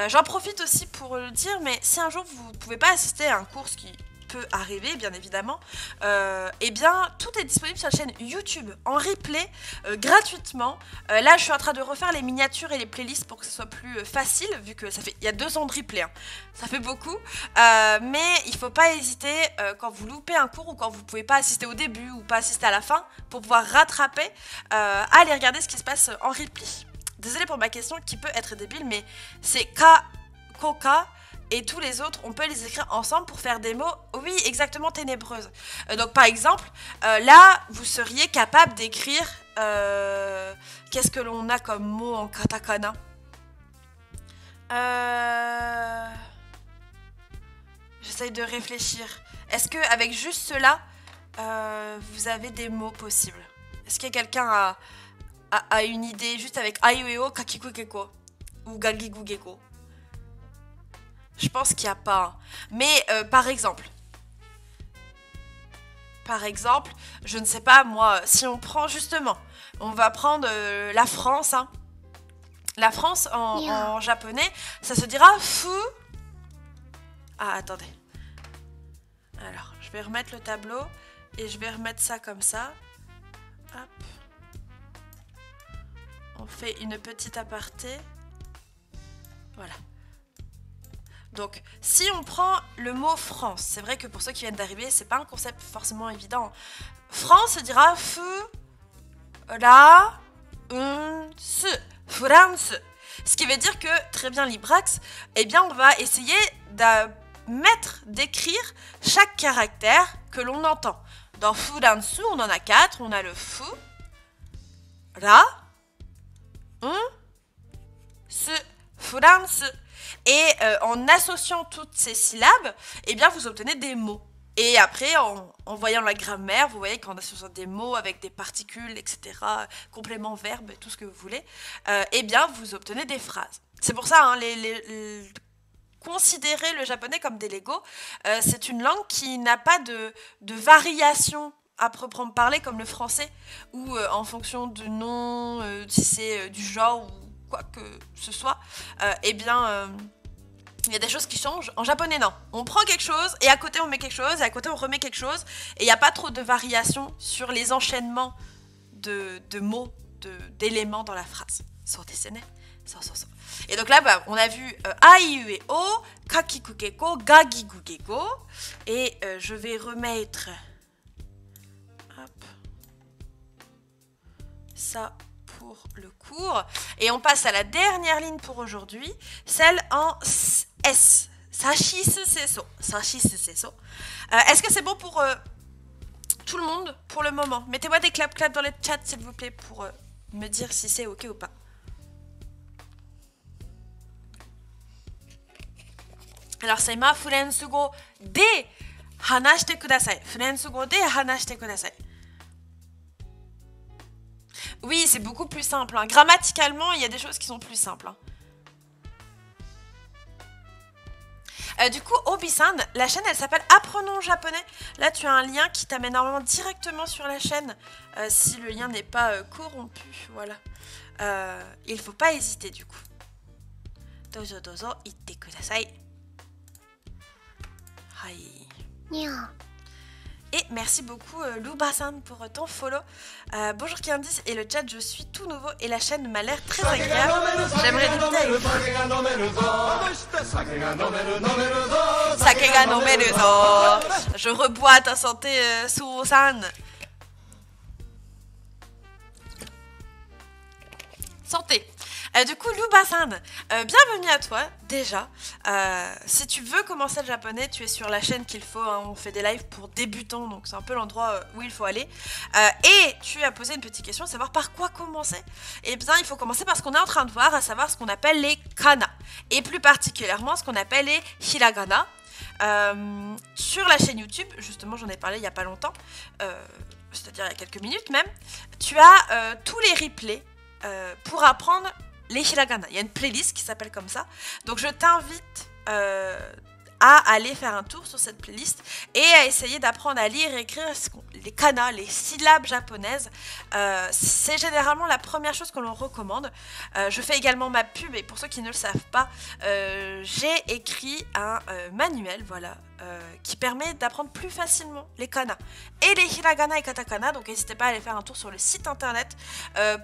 J'en profite aussi pour le dire, mais si un jour, vous ne pouvez pas assister à un cours qui peut arriver, bien évidemment, eh bien, tout est disponible sur la chaîne YouTube en replay, gratuitement. Là, je suis en train de refaire les miniatures et les playlists pour que ce soit plus facile, vu que il y a 2 ans de replay. Hein. Ça fait beaucoup. Mais il ne faut pas hésiter, quand vous loupez un cours ou quand vous ne pouvez pas assister au début ou pas assister à la fin, pour pouvoir rattraper, à aller regarder ce qui se passe en replay. Désolée pour ma question qui peut être débile, mais c'est Koka. Et tous les autres, on peut les écrire ensemble pour faire des mots, oui, exactement ténébreuses. Donc, par exemple, là, vous seriez capable d'écrire... Qu'est-ce que l'on a comme mot en katakana? J'essaye de réfléchir. Est-ce qu'avec juste cela, vous avez des mots possibles? Est-ce que quelqu'un a une idée juste avec aiueo, kakiku keko ou gagigu geko? Je pense qu'il n'y a pas. Mais par exemple, je ne sais pas moi, si on prend justement, on va prendre la France. Hein. La France en japonais, ça se dira fu. Ah, attendez. Alors, je vais remettre le tableau et je vais remettre ça comme ça. Hop. On fait une petite aparté. Voilà. Donc, si on prend le mot France, c'est vrai que pour ceux qui viennent d'arriver, c'est pas un concept forcément évident. France se dira fu, la, se, France. Ce qui veut dire que, très bien Librax, eh bien on va essayer d'écrire chaque caractère que l'on entend. Dans Furansu, on en a 4, on a le fu, la, se, France. Et en associant toutes ces syllabes, eh bien, vous obtenez des mots. Et après, en voyant la grammaire, vous voyez qu'en associant des mots avec des particules, etc., compléments, verbes, tout ce que vous voulez, eh bien, vous obtenez des phrases. C'est pour ça, hein, considérer le japonais comme des Legos, c'est une langue qui n'a pas de variation à proprement parler, comme le français, où en fonction du nom, si c'est du genre ou quoi que ce soit, eh bien, il y a des choses qui changent. En japonais, non. On prend quelque chose, et à côté, on met quelque chose, et à côté, on remet quelque chose, et il n'y a pas trop de variation sur les enchaînements de mots, d'éléments dans la phrase. Et donc là, bah, on a vu aiu et o, kakiku keko, gagigu keko, et je vais remettre ça pour le cours. Et on passe à la dernière ligne pour aujourd'hui, celle en S. Sashisu seso. Sashisu seso. Est-ce que c'est bon pour tout le monde pour le moment? Mettez-moi des clap dans le chat, s'il vous plaît, pour me dire si c'est ok ou pas. Alors, c'est ma furensugo de hanashite kudasai. Furensugo de hanashite kudasai. Oui, c'est beaucoup plus simple. Hein. Grammaticalement, il y a des choses qui sont plus simples. Hein. Du coup, Obisan, la chaîne, elle s'appelle Apprenons japonais. Là, tu as un lien qui t'amène normalement directement sur la chaîne, si le lien n'est pas corrompu. Voilà. Il ne faut pas hésiter, du coup. Dozo, itte kudasai. Hai. Et merci beaucoup Lou Bassan pour ton follow. Bonjour Candice et le chat, je suis tout nouveau et la chaîne m'a l'air très agréable. J'aimerais débuter avec Sakega no Meruzo. Je rebois à ta santé Susan. Santé. Du coup, Lou Bassan, bienvenue à toi, déjà. Si tu veux commencer le japonais, tu es sur la chaîne qu'il faut. Hein, on fait des lives pour débutants, donc c'est un peu l'endroit où il faut aller. Et tu as posé une petite question, savoir par quoi commencer. Eh bien, il faut commencer par ce qu'on est en train de voir, à savoir ce qu'on appelle les kana. Et plus particulièrement, ce qu'on appelle les hiragana. Sur la chaîne YouTube, justement, j'en ai parlé il n'y a pas longtemps, c'est-à-dire il y a quelques minutes même, tu as tous les replays pour apprendre les hiragana. Il y a une playlist qui s'appelle comme ça. Donc je t'invite à aller faire un tour sur cette playlist et à essayer d'apprendre à lire et écrire les kana, les syllabes japonaises. C'est généralement la première chose que l'on recommande. Je fais également ma pub et pour ceux qui ne le savent pas, j'ai écrit un manuel, voilà, qui permet d'apprendre plus facilement les kana et les hiragana et katakana. Donc n'hésitez pas à aller faire un tour sur le site internet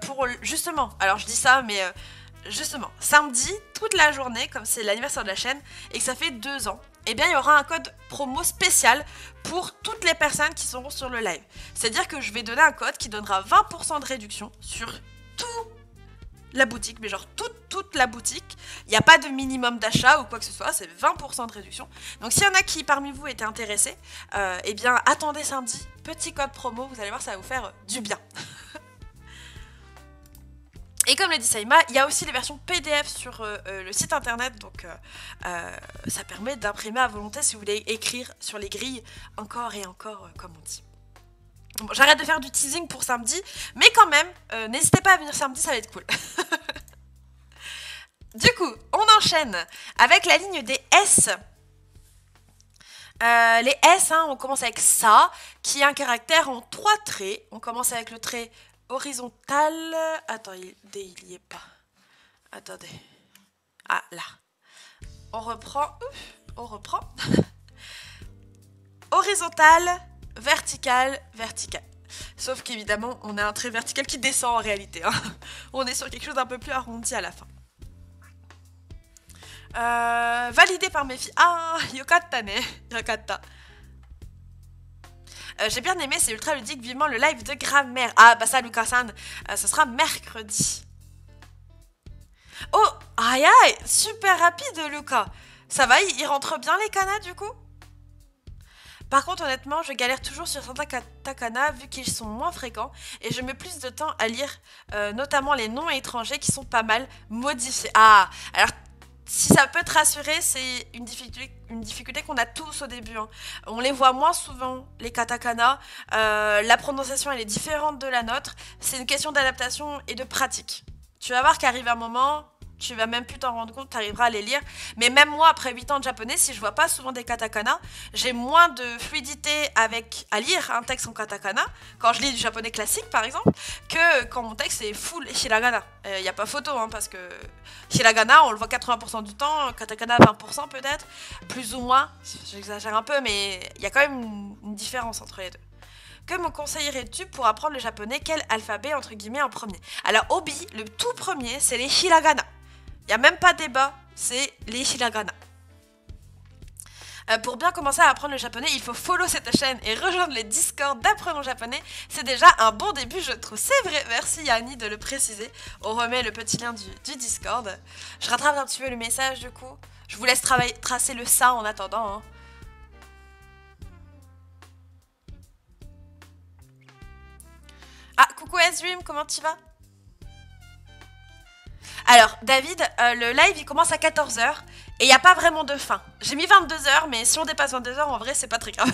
pour justement, alors je dis ça mais justement, samedi, toute la journée, comme c'est l'anniversaire de la chaîne et que ça fait 2 ans, eh bien il y aura un code promo spécial pour toutes les personnes qui seront sur le live. C'est-à-dire que je vais donner un code qui donnera 20% de réduction sur toute la boutique, mais genre toute la boutique. Il n'y a pas de minimum d'achat ou quoi que ce soit, c'est 20% de réduction. Donc s'il y en a qui parmi vous étaient intéressés, eh bien attendez samedi, petit code promo, vous allez voir, ça va vous faire du bien. Et comme l'a dit Saïma, il y a aussi les versions PDF sur le site internet, donc ça permet d'imprimer à volonté si vous voulez écrire sur les grilles encore et encore, comme on dit. Bon, j'arrête de faire du teasing pour samedi, mais quand même, n'hésitez pas à venir samedi, ça va être cool. Du coup, on enchaîne avec la ligne des S. Les S, hein, on commence avec ça, qui est un caractère en 3 traits. On commence avec le trait horizontal. Attends, il y est pas. Attendez. Ah, là. On reprend. On reprend. Horizontal, vertical, vertical. Sauf qu'évidemment, on a un trait vertical qui descend en réalité. Hein. On est sur quelque chose d'un peu plus arrondi à la fin. Validé par mes filles. Ah, yokatta ne. Yokatta. J'ai bien aimé, c'est ultra ludique. Vivement le live de grammaire. Ah, bah ça, Lucas-san, ce sera mercredi. Oh, aïe aïe, super rapide, Lucas. Ça va, il rentre bien les kanas du coup? Par contre, honnêtement, je galère toujours sur certains katakana vu qu'ils sont moins fréquents et je mets plus de temps à lire notamment les noms étrangers qui sont pas mal modifiés. Ah, alors si ça peut te rassurer, c'est une difficulté qu'on a tous au début. Hein. On les voit moins souvent, les katakana. La prononciation, elle est différente de la nôtre. C'est une question d'adaptation et de pratique. Tu vas voir qu'arrive un moment, tu vas même plus t'en rendre compte, tu arriveras à les lire. Mais même moi, après 8 ans de japonais, si je vois pas souvent des katakana, j'ai moins de fluidité à lire un texte en katakana, quand je lis du japonais classique par exemple, que quand mon texte est full hiragana. Il n'y a pas photo, hein, parce que hiragana, on le voit 80% du temps, katakana 20% peut-être, plus ou moins, j'exagère un peu, mais il y a quand même une différence entre les deux. Que me conseillerais-tu pour apprendre le japonais? Quel alphabet, entre guillemets, en premier? Alors, Obi, le tout premier, c'est les hiragana. Il n'y a même pas débat, c'est les hiragana. Pour bien commencer à apprendre le japonais, il faut follow cette chaîne et rejoindre les Discord d'Apprenons japonais. C'est déjà un bon début, je trouve. C'est vrai, merci Yanni de le préciser. On remet le petit lien du Discord. Je rattrape un petit peu le message, du coup. Je vous laisse tracer le ça en attendant, hein. Ah, coucou Ezream, comment tu vas? Alors, David, le live, il commence à 14 h et il n'y a pas vraiment de fin. J'ai mis 22 h, mais si on dépasse 22 h, en vrai, c'est pas très grave.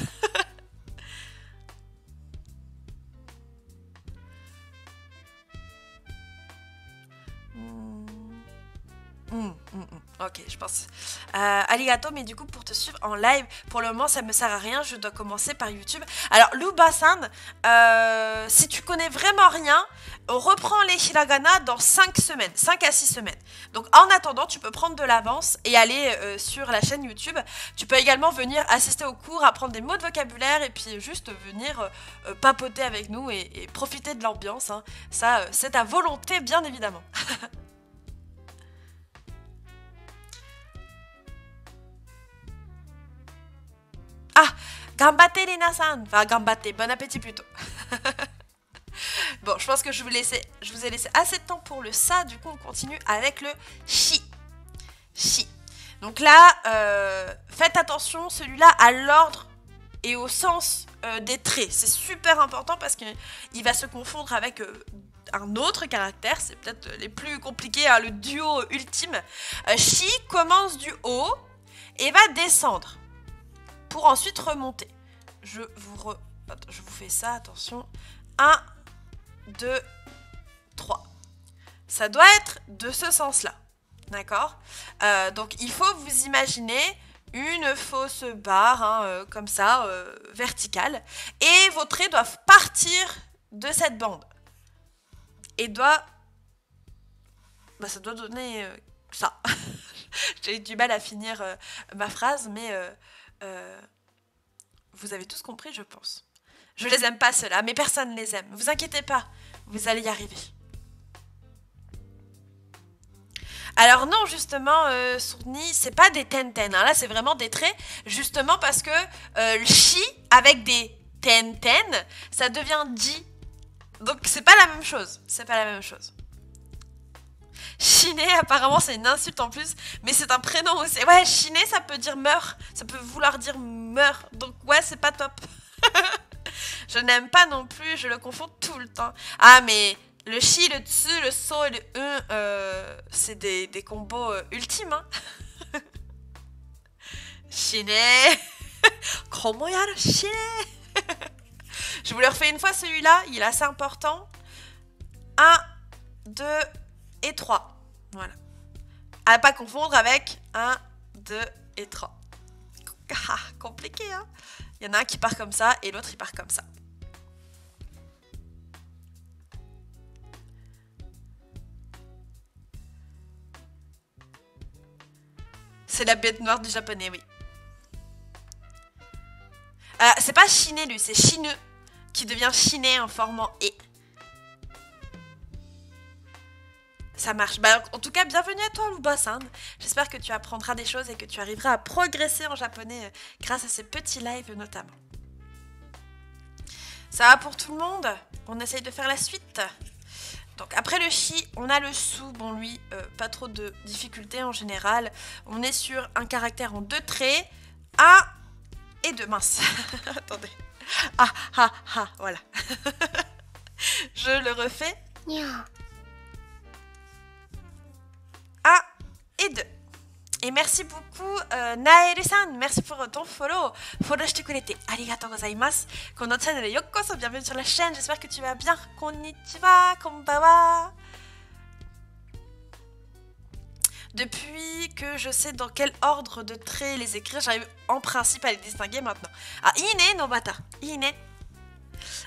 Ok, je pense. Arigato, mais du coup, pour te suivre en live, pour le moment, ça me sert à rien. Je dois commencer par YouTube. Alors, Luba-san, si tu connais vraiment rien, reprends les hiragana dans 5 semaines, 5 à 6 semaines. Donc, en attendant, tu peux prendre de l'avance et aller sur la chaîne YouTube. Tu peux également venir assister au cours, apprendre des mots de vocabulaire et puis juste venir papoter avec nous et profiter de l'ambiance. Hein. Ça, c'est à volonté, bien évidemment. Ah, gambate Lina-san. Enfin, gambate, bon appétit plutôt. Bon, je pense que je vous ai laissé assez de temps pour le ça. Du coup, on continue avec le shi. Shi. Donc là, faites attention, celui-là, à l'ordre et au sens des traits. C'est super important parce qu'il va se confondre avec un autre caractère. C'est peut-être les plus compliqués, hein, le duo ultime. Shi commence du haut et va descendre pour ensuite remonter. Je vous fais ça, attention. 1, 2, 3. Ça doit être de ce sens-là. D'accord. Donc il faut vous imaginer une fausse barre, hein, comme ça, verticale. Et vos traits doivent partir de cette bande. Et doit... Bah, ça doit donner ça. J'ai eu du mal à finir ma phrase, mais vous avez tous compris, je pense. Je les aime pas, ceux-là, mais personne ne les aime. Vous inquiétez pas, vous allez y arriver. Alors non, justement, Sourni, c'est pas des ten-ten. Hein. Là, c'est vraiment des traits, justement parce que le chi, avec des ten-ten, ça devient di. Donc, c'est pas la même chose. C'est pas la même chose. Chiné, apparemment, c'est une insulte en plus, mais c'est un prénom aussi. Ouais, chiné, ça peut dire meurt. Ça peut vouloir dire meurt. Donc, ouais, c'est pas top. Je n'aime pas non plus, je le confonds tout le temps. Ah, mais le chi, le tsu, le so et le c'est des combos ultimes, hein. Chiné. Comment y'a le chiné? Je vous le refais une fois celui-là, il est assez important. 1, 2 et 3. Voilà. À ne pas confondre avec 1, 2 et 3. Ah, compliqué, hein. Il y en a un qui part comme ça et l'autre il part comme ça. C'est la bête noire du japonais, oui. C'est pas chiné lui, c'est chineux qui devient chiné en formant et. Ça marche. Bah, en tout cas, bienvenue à toi, Luba-san. J'espère que tu apprendras des choses et que tu arriveras à progresser en japonais grâce à ces petits lives notamment. Ça va pour tout le monde? On essaye de faire la suite. Donc après le chi, on a le su. Bon lui, pas trop de difficultés en général. On est sur un caractère en 2 traits. 1 et 2. Mince. Attendez. Ah, ah, ah, voilà. Je le refais. 1 et 2. Et merci beaucoup, Naël-san. Merci pour ton follow. Followしてくれてありがとうございます。このチャンネルよっこそ bienvenue sur la chaîne. J'espère que tu vas bien. Konnichiwa, konbawa. Depuis que je sais dans quel ordre de traits les écrire, j'arrive en principe à les distinguer maintenant. Ah, ine no bata. Ine.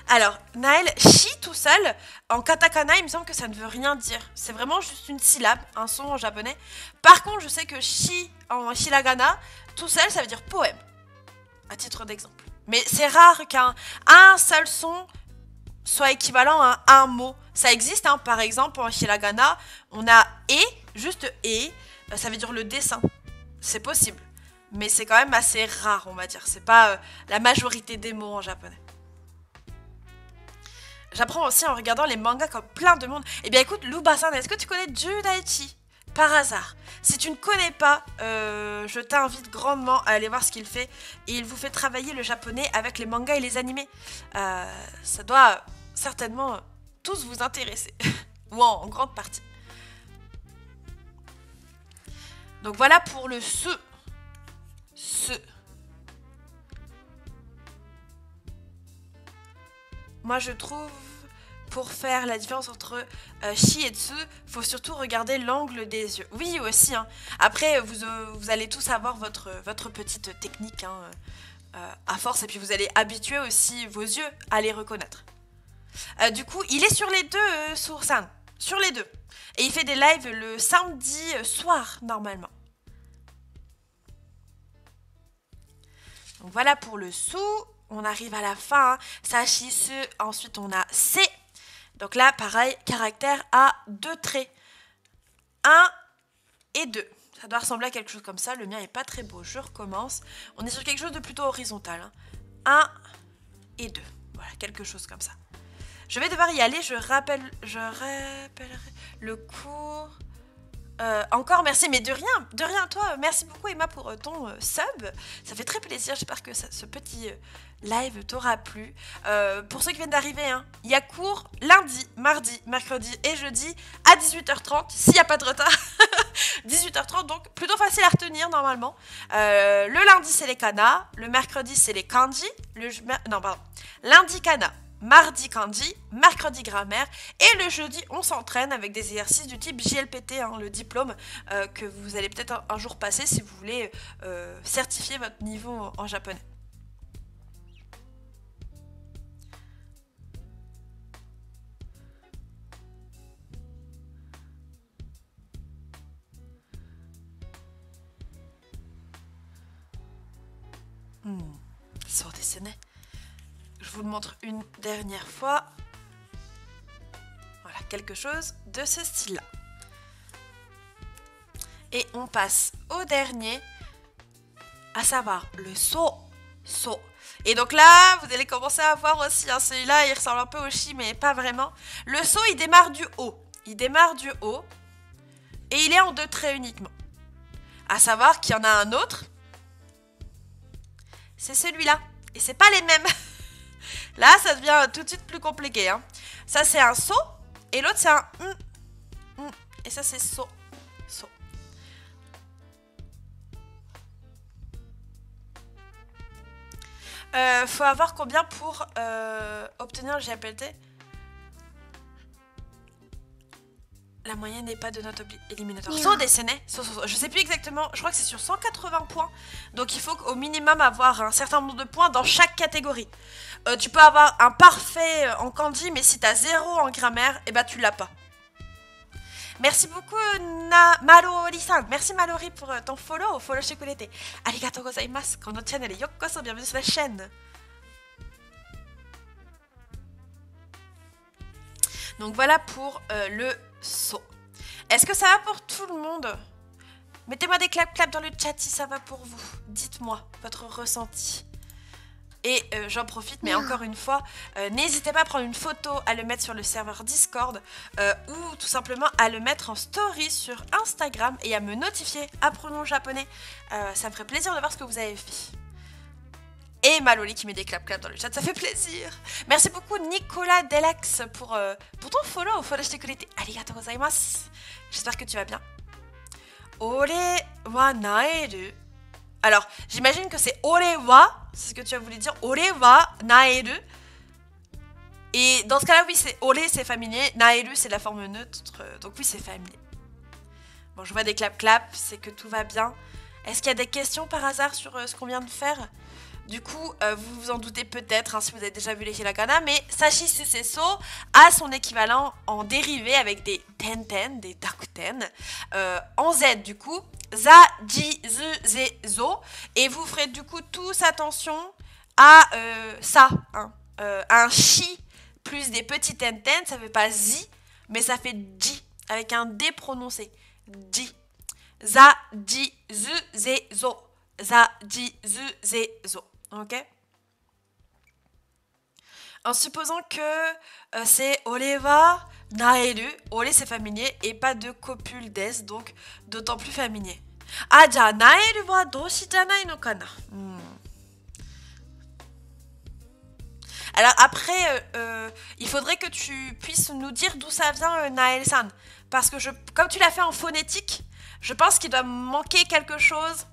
Alors, Naël, shi tout seul, en katakana, il me semble que ça ne veut rien dire. C'est vraiment juste une syllabe, un son en japonais. Par contre, je sais que shi en hiragana, tout seul, ça veut dire poème, à titre d'exemple. Mais c'est rare qu'un seul son soit équivalent à un mot. Ça existe, hein, par exemple, en hiragana, on a e, juste e, ça veut dire le dessin. C'est possible. Mais c'est quand même assez rare, on va dire. C'est pas la majorité des mots en japonais. J'apprends aussi en regardant les mangas comme plein de monde. Eh bien écoute, Luba-san, est-ce que tu connais Judaichi par hasard? Si tu ne connais pas, je t'invite grandement à aller voir ce qu'il fait. Et il vous fait travailler le japonais avec les mangas et les animés. Ça doit certainement tous vous intéresser. Ou en grande partie. Donc voilà pour le se. Moi je trouve pour faire la différence entre shi et tsu, faut surtout regarder l'angle des yeux. Oui, aussi. Hein. Après, vous allez tous avoir votre petite technique hein, à force, et puis vous allez habituer aussi vos yeux à les reconnaître. Du coup, il est sur les deux, Soursan. Sur les deux. Et il fait des lives le samedi soir, normalement. Donc voilà pour le sou. On arrive à la fin. Hein. Sachisu. Ensuite, on a C. Donc là, pareil, caractère à 2 traits. 1 et 2. Ça doit ressembler à quelque chose comme ça. Le mien n'est pas très beau. Je recommence. On est sur quelque chose de plutôt horizontal. Hein. 1 et 2. Voilà, quelque chose comme ça. Je vais devoir y aller. Je rappellerai le cours. Encore merci, mais de rien toi, merci beaucoup Emma pour ton sub, ça fait très plaisir, j'espère que ce petit live t'aura plu. Pour ceux qui viennent d'arriver, hein, il y a cours lundi, mardi, mercredi et jeudi à 18h30, s'il n'y a pas de retard, 18h30, donc plutôt facile à retenir normalement. Le lundi c'est les kana, le mercredi c'est les kanji, lundi kana. Mardi kanji, mercredi grammaire et le jeudi on s'entraîne avec des exercices du type JLPT, hein, le diplôme que vous allez peut-être un jour passer si vous voulez certifier votre niveau en japonais. Sort des scènes. Je vous le montre une dernière fois. Voilà, quelque chose de ce style-là. Et on passe au dernier, à savoir le so. Et donc là, vous allez commencer à voir aussi, hein, celui-là, il ressemble un peu au shi, mais pas vraiment. Le so, il démarre du haut. Il démarre du haut. Et il est en 2 traits uniquement. À savoir qu'il y en a un autre. C'est celui-là. Et c'est pas les mêmes. Là, ça devient tout de suite plus compliqué. Hein. Ça, c'est un so. Et l'autre, c'est un et ça, c'est so. Faut avoir combien pour obtenir le GPLT? La moyenne n'est pas de notre éliminatoire. So dessiné. Je sais plus exactement. Je crois que c'est sur 180 points. Donc il faut au minimum avoir un certain nombre de points dans chaque catégorie. Tu peux avoir un parfait en kanji, mais si t'as 0 en grammaire, et bah tu l'as pas. Merci beaucoup Malori-san. Merci Malori pour ton follow. Follow chez Kurete. Arigatou gozaimasu. Kono channel yokoso. Bienvenue sur la chaîne. Donc voilà pour le so. Est-ce que ça va pour tout le monde? Mettez-moi des clap dans le chat si ça va pour vous. Dites-moi votre ressenti. Et j'en profite, mais encore une fois, n'hésitez pas à prendre une photo, à le mettre sur le serveur Discord ou tout simplement à le mettre en story sur Instagram et à me notifier Apprenons le japonais. Ça me ferait plaisir de voir ce que vous avez fait. Et Maloli qui met des clap dans le chat, ça fait plaisir. Merci beaucoup Nicolas Delax pour ton follow. Arigatou gozaimasu. J'espère que tu vas bien. Ore wa naeru. Alors, j'imagine que c'est ore wa, c'est ce que tu as voulu dire. Ore wa naeru. Et dans ce cas-là, oui, c'est ore, c'est féminin. Naeru, c'est la forme neutre. Donc oui, c'est féminin. Bon, je vois des clap, c'est que tout va bien. Est-ce qu'il y a des questions par hasard sur ce qu'on vient de faire? Du coup, vous vous en doutez peut-être hein, si vous avez déjà vu les hiragana, mais Sachisu Seso a son équivalent en dérivé avec des tenten, des dakuten, en Z du coup, za, ji, zu, ze, zo, et vous ferez du coup tous attention à ça, hein, un chi plus des petits tenten, ça fait pas zi, mais ça fait ji, avec un D prononcé, ji, za, ji, zu, ze, zo, za, ji, zu, ze, zo. Ok. En supposant que c'est Oleva Naeru, Ole c'est familier et pas de copule des, donc d'autant plus familier. Ah, ja, Naeru wa doshi janai no kana. Alors après, il faudrait que tu puisses nous dire d'où ça vient Nael-san. Parce que comme tu l'as fait en phonétique, je pense qu'il doit manquer quelque chose.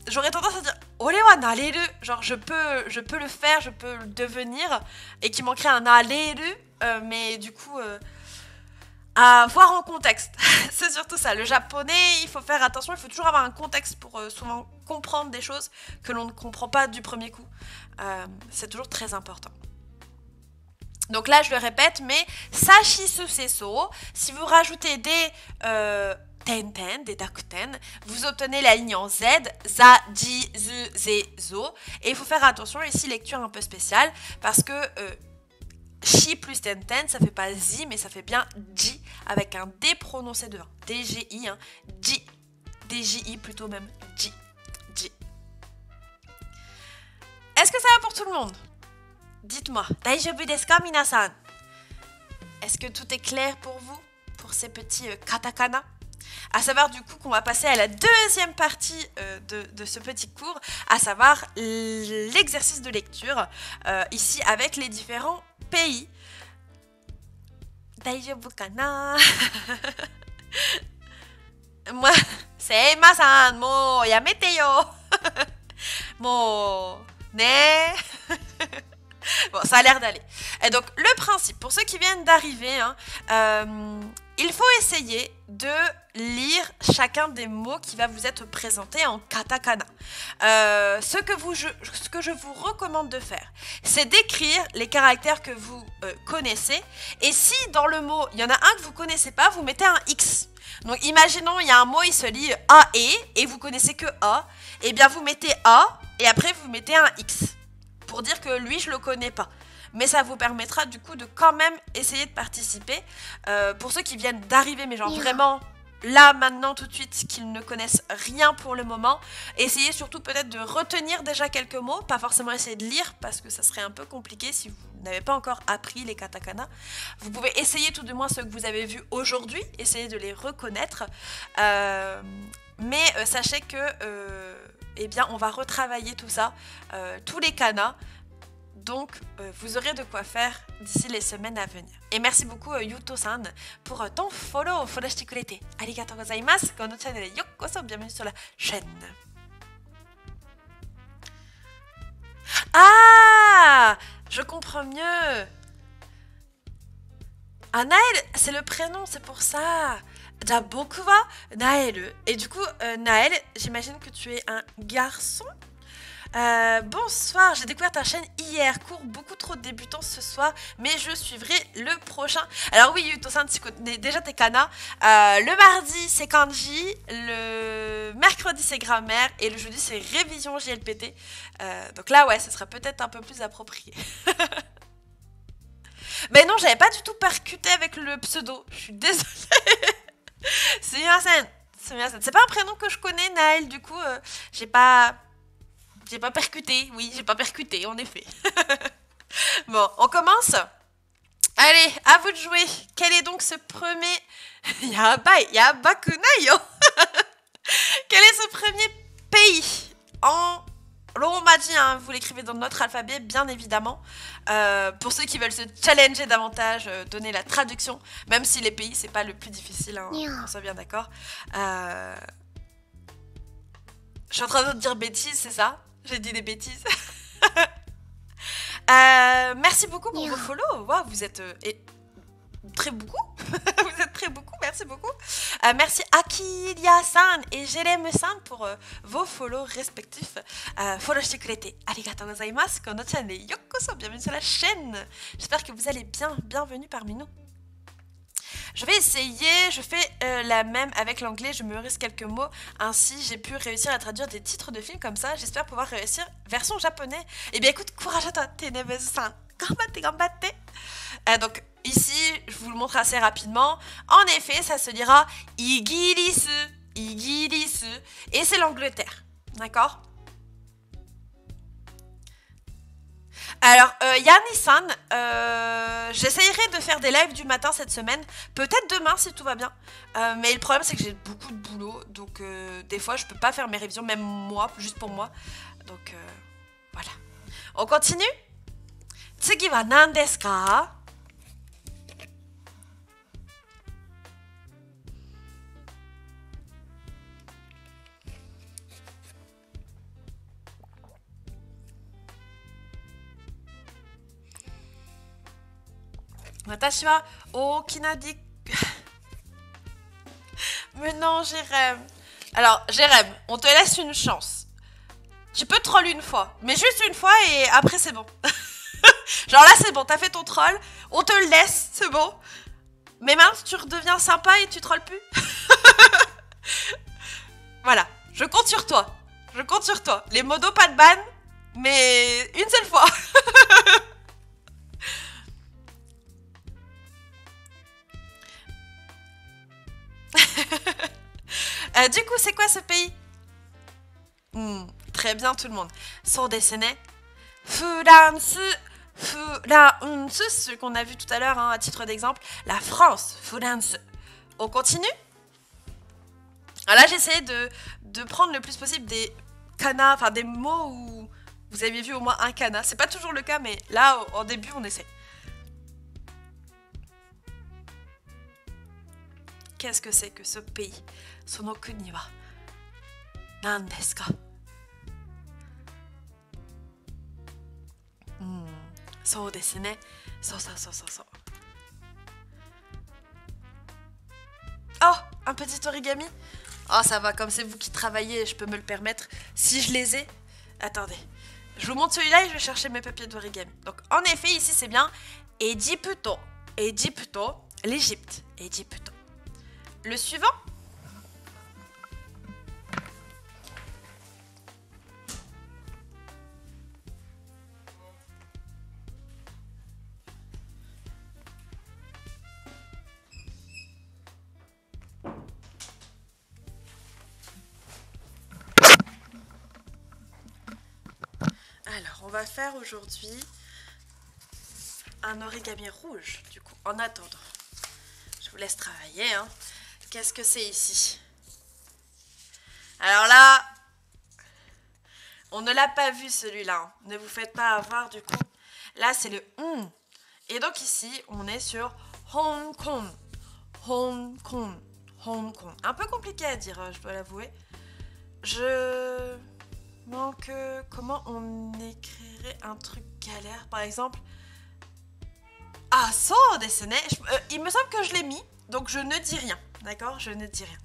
J'aurais tendance à dire ore wa nareru, genre je peux le faire, je peux le devenir, et qui manquerait un nareru, mais du coup, à voir en contexte. C'est surtout ça. Le japonais, il faut faire attention, il faut toujours avoir un contexte pour souvent comprendre des choses que l'on ne comprend pas du premier coup. C'est toujours très important. Donc là, je le répète, mais sashisu seso, si vous rajoutez des tenten, des dakuten, vous obtenez la ligne en Z, za, ji, zu, ze, zo. Et il faut faire attention, ici, lecture un peu spéciale, parce que shi plus tenten, ça fait pas zi, mais ça fait bien ji, avec un D prononcé devant. DGI, hein, ji. DJI plutôt même, ji. Ji. Est-ce que ça va pour tout le monde? Dites-moi, daijoubu desu ka, minasan? Est-ce que tout est clair pour vous, pour ces petits katakana? À savoir du coup qu'on va passer à la deuxième partie de ce petit cours, à savoir l'exercice de lecture, ici avec les différents pays. Daijoubu kana? Moi, c'est Seimasan, mo yamete yo. Mo ne. Bon, ça a l'air d'aller. Et donc, le principe, pour ceux qui viennent d'arriver, hein, il faut essayer de lire chacun des mots qui va vous être présenté en katakana. Ce que je vous recommande de faire, c'est d'écrire les caractères que vous connaissez. Et si dans le mot, il y en a un que vous ne connaissez pas, vous mettez un X. Donc, imaginons, il y a un mot, il se lit A et vous connaissez que A. Eh bien, vous mettez A et après, vous mettez un X. Pour dire que lui, je le connais pas. Mais ça vous permettra du coup de quand même essayer de participer. Pour ceux qui viennent d'arriver, mais genre vraiment là, maintenant, tout de suite, qu'ils ne connaissent rien pour le moment, essayez surtout peut-être de retenir déjà quelques mots, pas forcément essayer de lire, parce que ça serait un peu compliqué si vous n'avez pas encore appris les katakana. Vous pouvez essayer tout du moins ceux que vous avez vus aujourd'hui, essayer de les reconnaître. Mais sachez que... eh bien, on va retravailler tout ça, tous les kanas. Donc, vous aurez de quoi faire d'ici les semaines à venir. Et merci beaucoup, Yuto-san, pour ton follow. Followしてくれてありがとうございます。このチャンネルへようこそ。Bienvenue sur la chaîne. Ah, je comprends mieux. Ah, Naël, c'est le prénom, c'est pour ça. Boku wa Naël. Et du coup, Naël, j'imagine que tu es un garçon. Bonsoir, j'ai découvert ta chaîne hier. Cours beaucoup trop de débutants ce soir, mais je suivrai le prochain. Alors oui, Yuto-san, tu connais déjà tes kanas. Le mardi, c'est kanji. Le mercredi, c'est grammaire. Et le jeudi, c'est révision JLPT. Donc là, ouais, ce sera peut-être un peu plus approprié. Mais non, j'avais pas du tout percuté avec le pseudo. Je suis désolée. C'est pas un prénom que je connais, Naël. Du coup, j'ai pas percuté. Oui, j'ai pas percuté, en effet. Bon, on commence. Allez, à vous de jouer. Quel est donc ce premier... Yabakunayo. Quel est ce premier pays en romaji, hein, vous l'écrivez dans notre alphabet, bien évidemment. Pour ceux qui veulent se challenger davantage, donner la traduction, même si les pays, c'est pas le plus difficile, hein, on soit bien d'accord. Je suis en train de dire bêtises, c'est ça? J'ai dit des bêtises. Merci beaucoup pour vos follow. Wow, vous êtes très beaucoup. Vous êtes très beaucoup, merci beaucoup. Merci Akilia-san et Jerem-san pour vos follow respectifs. Followしてくれてありがとうございます。このチャンネルようこそ。Bienvenue sur la chaîne. J'espère que vous allez bien. Bienvenue parmi nous. Je vais essayer, je fais la même avec l'anglais, je mémorise quelques mots, ainsi j'ai pu réussir à traduire des titres de films comme ça, j'espère pouvoir réussir version japonais. Eh bien écoute, courage à toi, Tenebezu-san, gambatte. Donc ici, je vous le montre assez rapidement, en effet ça se dira Igirisu, et c'est l'Angleterre, d'accord? Alors, Yanni-san, j'essayerai de faire des lives du matin cette semaine, peut-être demain si tout va bien, mais le problème c'est que j'ai beaucoup de boulot, donc des fois je peux pas faire mes révisions, même moi, juste pour moi, donc voilà. On continue? Tsugi wa nan desu ka? Watashi wa okina di... Mais non, Jérém. Alors, Jérém, on te laisse une chance. Tu peux troll une fois, mais juste une fois et après c'est bon. Genre là c'est bon, t'as fait ton troll, on te le laisse, c'est bon. Mais maintenant tu redeviens sympa et tu trolles plus. Voilà, je compte sur toi. Je compte sur toi. Les modos pas de ban, mais une seule fois. Du coup, c'est quoi ce pays? Très bien tout le monde. Son dessiné. France. France, ce qu'on a vu tout à l'heure, hein, à titre d'exemple. La France. France. On continue? Alors là, j'ai essayé de prendre le plus possible des kana, enfin des mots où vous avez vu au moins un kana. C'est pas toujours le cas, mais là, en début, on essaie. Qu'est-ce que c'est que ce pays? Sono kuni wa nan desu ka? So desu ne. So. Oh, un petit origami. Oh, ça va, comme c'est vous qui travaillez, je peux me le permettre. Si je les ai... Attendez. Je vous montre celui-là et je vais chercher mes papiers d'origami. Donc, en effet, ici, c'est bien Égypto. Égypto, l'Égypte. Égypto. Le suivant. Alors, on va faire aujourd'hui un origami rouge, du coup, en attendant. Je vous laisse travailler, hein. Qu'est-ce que c'est ici? Alors là, on ne l'a pas vu celui-là, hein. Ne vous faites pas avoir, du coup. Là, c'est le Et donc ici, on est sur Hong Kong. Hong Kong. Hong Kong. Un peu compliqué à dire, je dois l'avouer. Donc, comment on écrirait un truc galère, par exemple? Ah, so desu ne. Il me semble que je l'ai mis, donc je ne dis rien. D'accord? Je ne dis rien.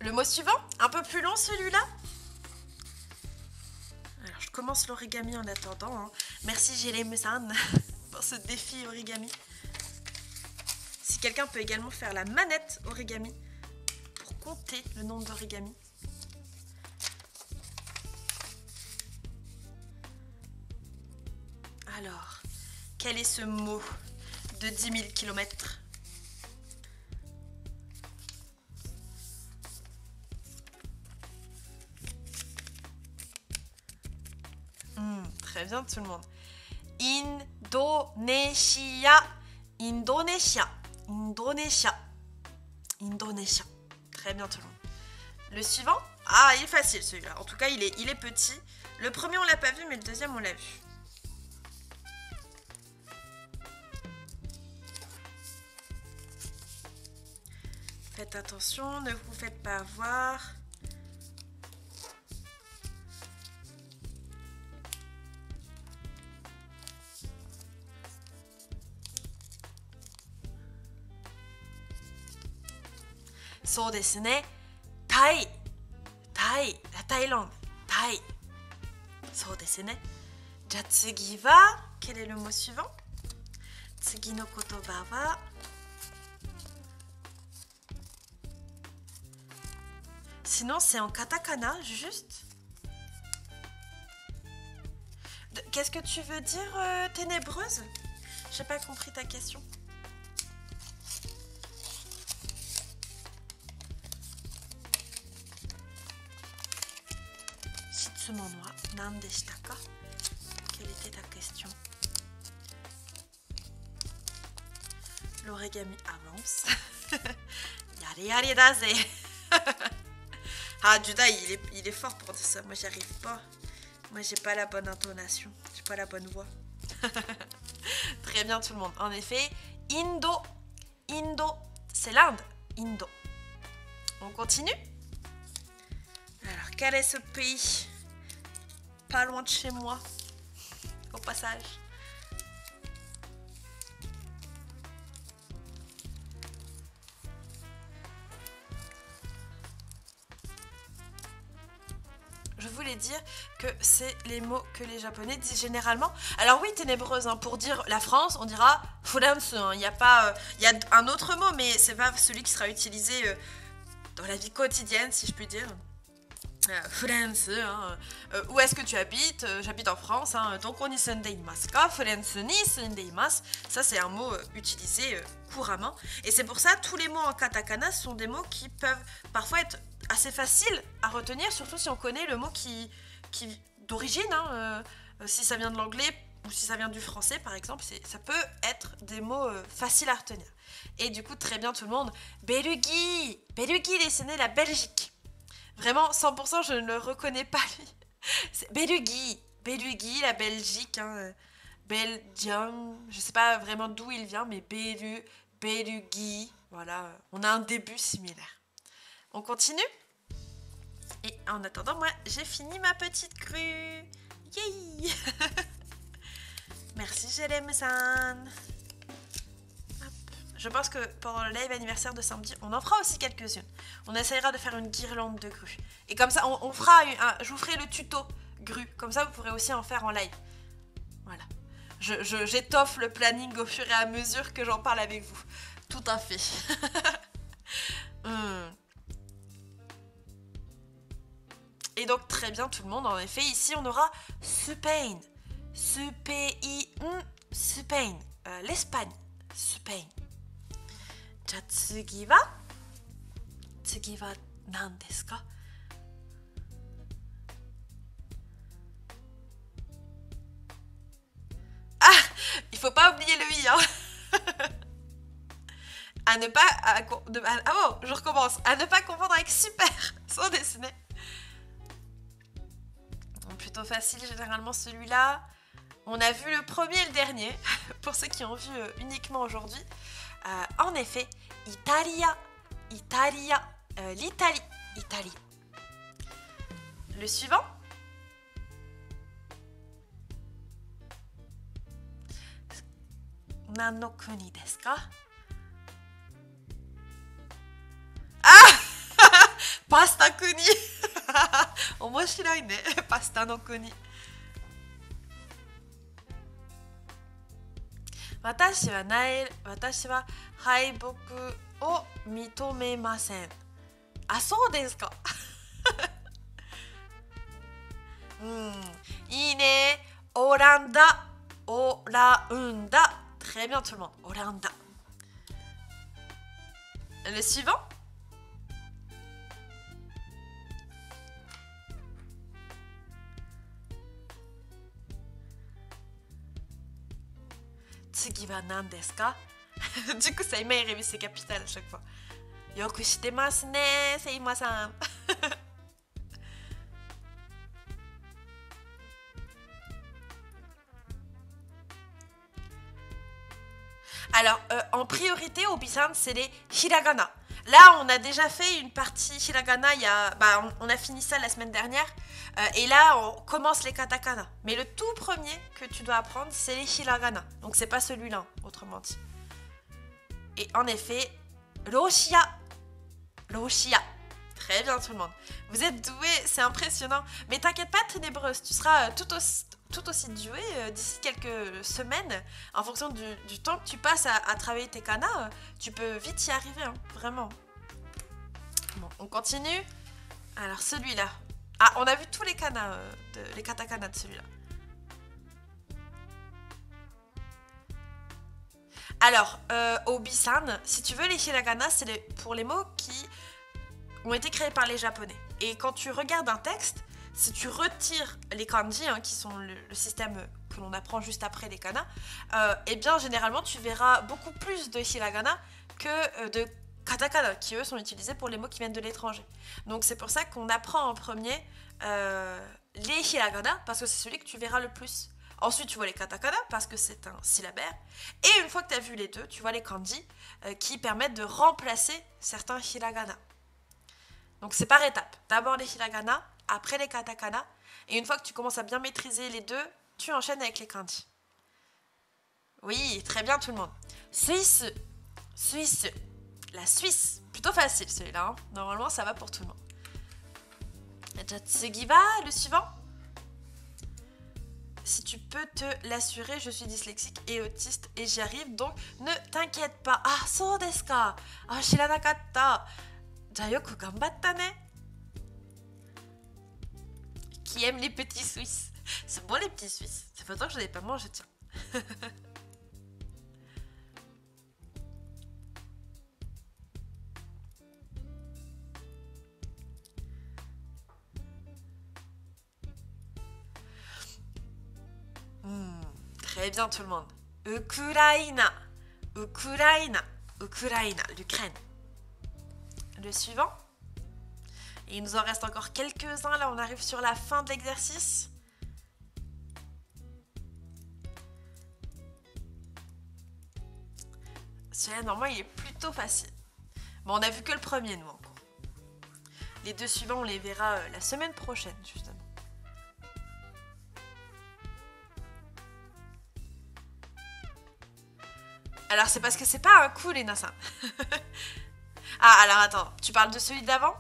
Le mot suivant, un peu plus long celui-là. Alors, je commence l'origami en attendant. Hein. Merci Jérém-san pour ce défi origami. Si quelqu'un peut également faire la manette origami pour compter le nombre d'origami. Alors, quel est ce mot de 10 000 km? Très bien tout le monde. Indonésia. Indonésia. Indonésia. Indonésia. Très bien tout le monde. Le suivant? Ah, il est facile celui-là. En tout cas, il est petit. Le premier, on l'a pas vu, mais le deuxième, on l'a vu. Faites attention, ne vous faites pas avoir. So desu ne. Thaï. Thaï. La Thaïlande. Thaï. So desu ne. Ja tsugi wa. Quel est le mot suivant? Tsugi no kotoba wa. Sinon, c'est en katakana, juste. Qu'est-ce que tu veux dire, ténébreuse? J'ai pas compris ta question. Shitsumono wa nan deshita ka? Quelle était ta question? L'origami avance. Yari yari da ze. Ah, Judas, il est fort pour dire ça. Moi, j'y arrive pas. Moi, j'ai pas la bonne intonation. J'ai pas la bonne voix. Très bien, tout le monde. En effet, Indo. Indo, c'est l'Inde. Indo. On continue? Alors, quel est ce pays? Pas loin de chez moi. Au passage. voulais dire que c'est les mots que les Japonais disent généralement. Alors oui, ténébreuse, hein, pour dire la France, on dira Furansu. Il y a pas, il y a un autre mot, mais c'est pas celui qui sera utilisé dans la vie quotidienne, si je puis dire. Furansu, hein. Où est-ce que tu habites? J'habite en France. Hein. Doko ni sundeimasu ka? Furansu ni sundeimasu. Ça, c'est un mot utilisé couramment. Et c'est pour ça, tous les mots en katakana sont des mots qui peuvent parfois être assez faciles à retenir, surtout si on connaît le mot qui d'origine. Hein, si ça vient de l'anglais ou si ça vient du français, par exemple, ça peut être des mots faciles à retenir. Et du coup, très bien tout le monde. Belugi! Belugi, dessiné la Belgique. Vraiment, 100%, je ne le reconnais pas, lui. C'est Belugi. Belugi, la Belgique. Hein. Belgium. Je sais pas vraiment d'où il vient, mais Belugi. Voilà, on a un début similaire. On continue? Et en attendant, moi, j'ai fini ma petite crue. Yay! Merci, Jelem-san. Je pense que pendant le live anniversaire de samedi, on en fera aussi quelques-unes. On essayera de faire une guirlande de grues. Et comme ça, on fera je vous ferai le tuto grue. Comme ça, vous pourrez aussi en faire en live. Voilà. J'étoffe le planning au fur et à mesure que j'en parle avec vous. Tout à fait. Et donc, très bien tout le monde. En effet, ici, on aura Spain. Spain. L'Espagne. Spain. じゃあ次は何ですか? Ah, il faut pas oublier le i, hein. À ne pas bon, je recommence. À ne pas confondre avec super sans dessiner. Plutôt facile généralement celui-là. On a vu le premier et le dernier pour ceux qui ont vu uniquement aujourd'hui. En effet, l'Italie. Le suivant. Nan no kuni desu ka? Ah! Pasta kuni. 面白いね。パスタの国。私は敗北を認めません。あ、そうですか。いいね。オランダ。Très bien tout le monde. Oranda. Le suivant. Tsugi wa nan desu ka? Du coup, ça m'a réveillé ses capitales à chaque fois. Yoku shitemasu ne, Seima-san. Alors, en priorité, au Bisan, c'est les hiragana. Là, on a déjà fait une partie hiragana, on a fini ça la semaine dernière. Et là, on commence les katakana. Mais le tout premier que tu dois apprendre, c'est les hiragana. Donc, c'est pas celui-là, autrement dit. Et en effet, Roshia. Très bien, tout le monde. Vous êtes doués, c'est impressionnant. Mais t'inquiète pas, Ténébreuse, tu seras tout aussi doué d'ici quelques semaines. En fonction du temps que tu passes à travailler tes kanas, tu peux vite y arriver, hein, vraiment. Bon, on continue. Alors, celui-là. Ah, on a vu tous les kanas, les katakana de celui-là. Alors, au Bisan, si tu veux, les hiragana, c'est pour les mots qui ont été créés par les Japonais. Et quand tu regardes un texte, si tu retires les kanji, hein, qui sont le système que l'on apprend juste après les kana, eh bien, généralement, tu verras beaucoup plus de hiragana que de katakana, qui eux sont utilisés pour les mots qui viennent de l'étranger. Donc, c'est pour ça qu'on apprend en premier les hiragana, parce que c'est celui que tu verras le plus. Ensuite, tu vois les katakana, parce que c'est un syllabaire. Et une fois que tu as vu les deux, tu vois les kanji, qui permettent de remplacer certains hiragana. Donc, c'est par étapes. D'abord les hiragana, après les katakana. Et une fois que tu commences à bien maîtriser les deux, tu enchaînes avec les kanji. Oui, très bien tout le monde. Suisse. La Suisse. Plutôt facile celui-là. Hein. Normalement, ça va pour tout le monde. Jatsugi wa, le suivant. Si tu peux te l'assurer, je suis dyslexique et autiste et j'y arrive, donc ne t'inquiète pas. Ah, so desu ka. Ah, shiranakatta. Ja, yoku ganbatta ne. Qui aime les petits Suisses. C'est bon les petits Suisses. Ça fait longtemps que je n'avais pas mangé, tiens. Très bien tout le monde. Ukraina, Ukraina, Ukraina, l'Ukraine. Le suivant. Et il nous en reste encore quelques-uns. Là, on arrive sur la fin de l'exercice. Celui-là, normalement, il est plutôt facile. Bon, on a vu que le premier, nous, encore. Les deux suivants, on les verra la semaine prochaine, justement. Alors, c'est parce que c'est pas un coup, les nassins. Ah, alors, attends. Tu parles de celui d'avant?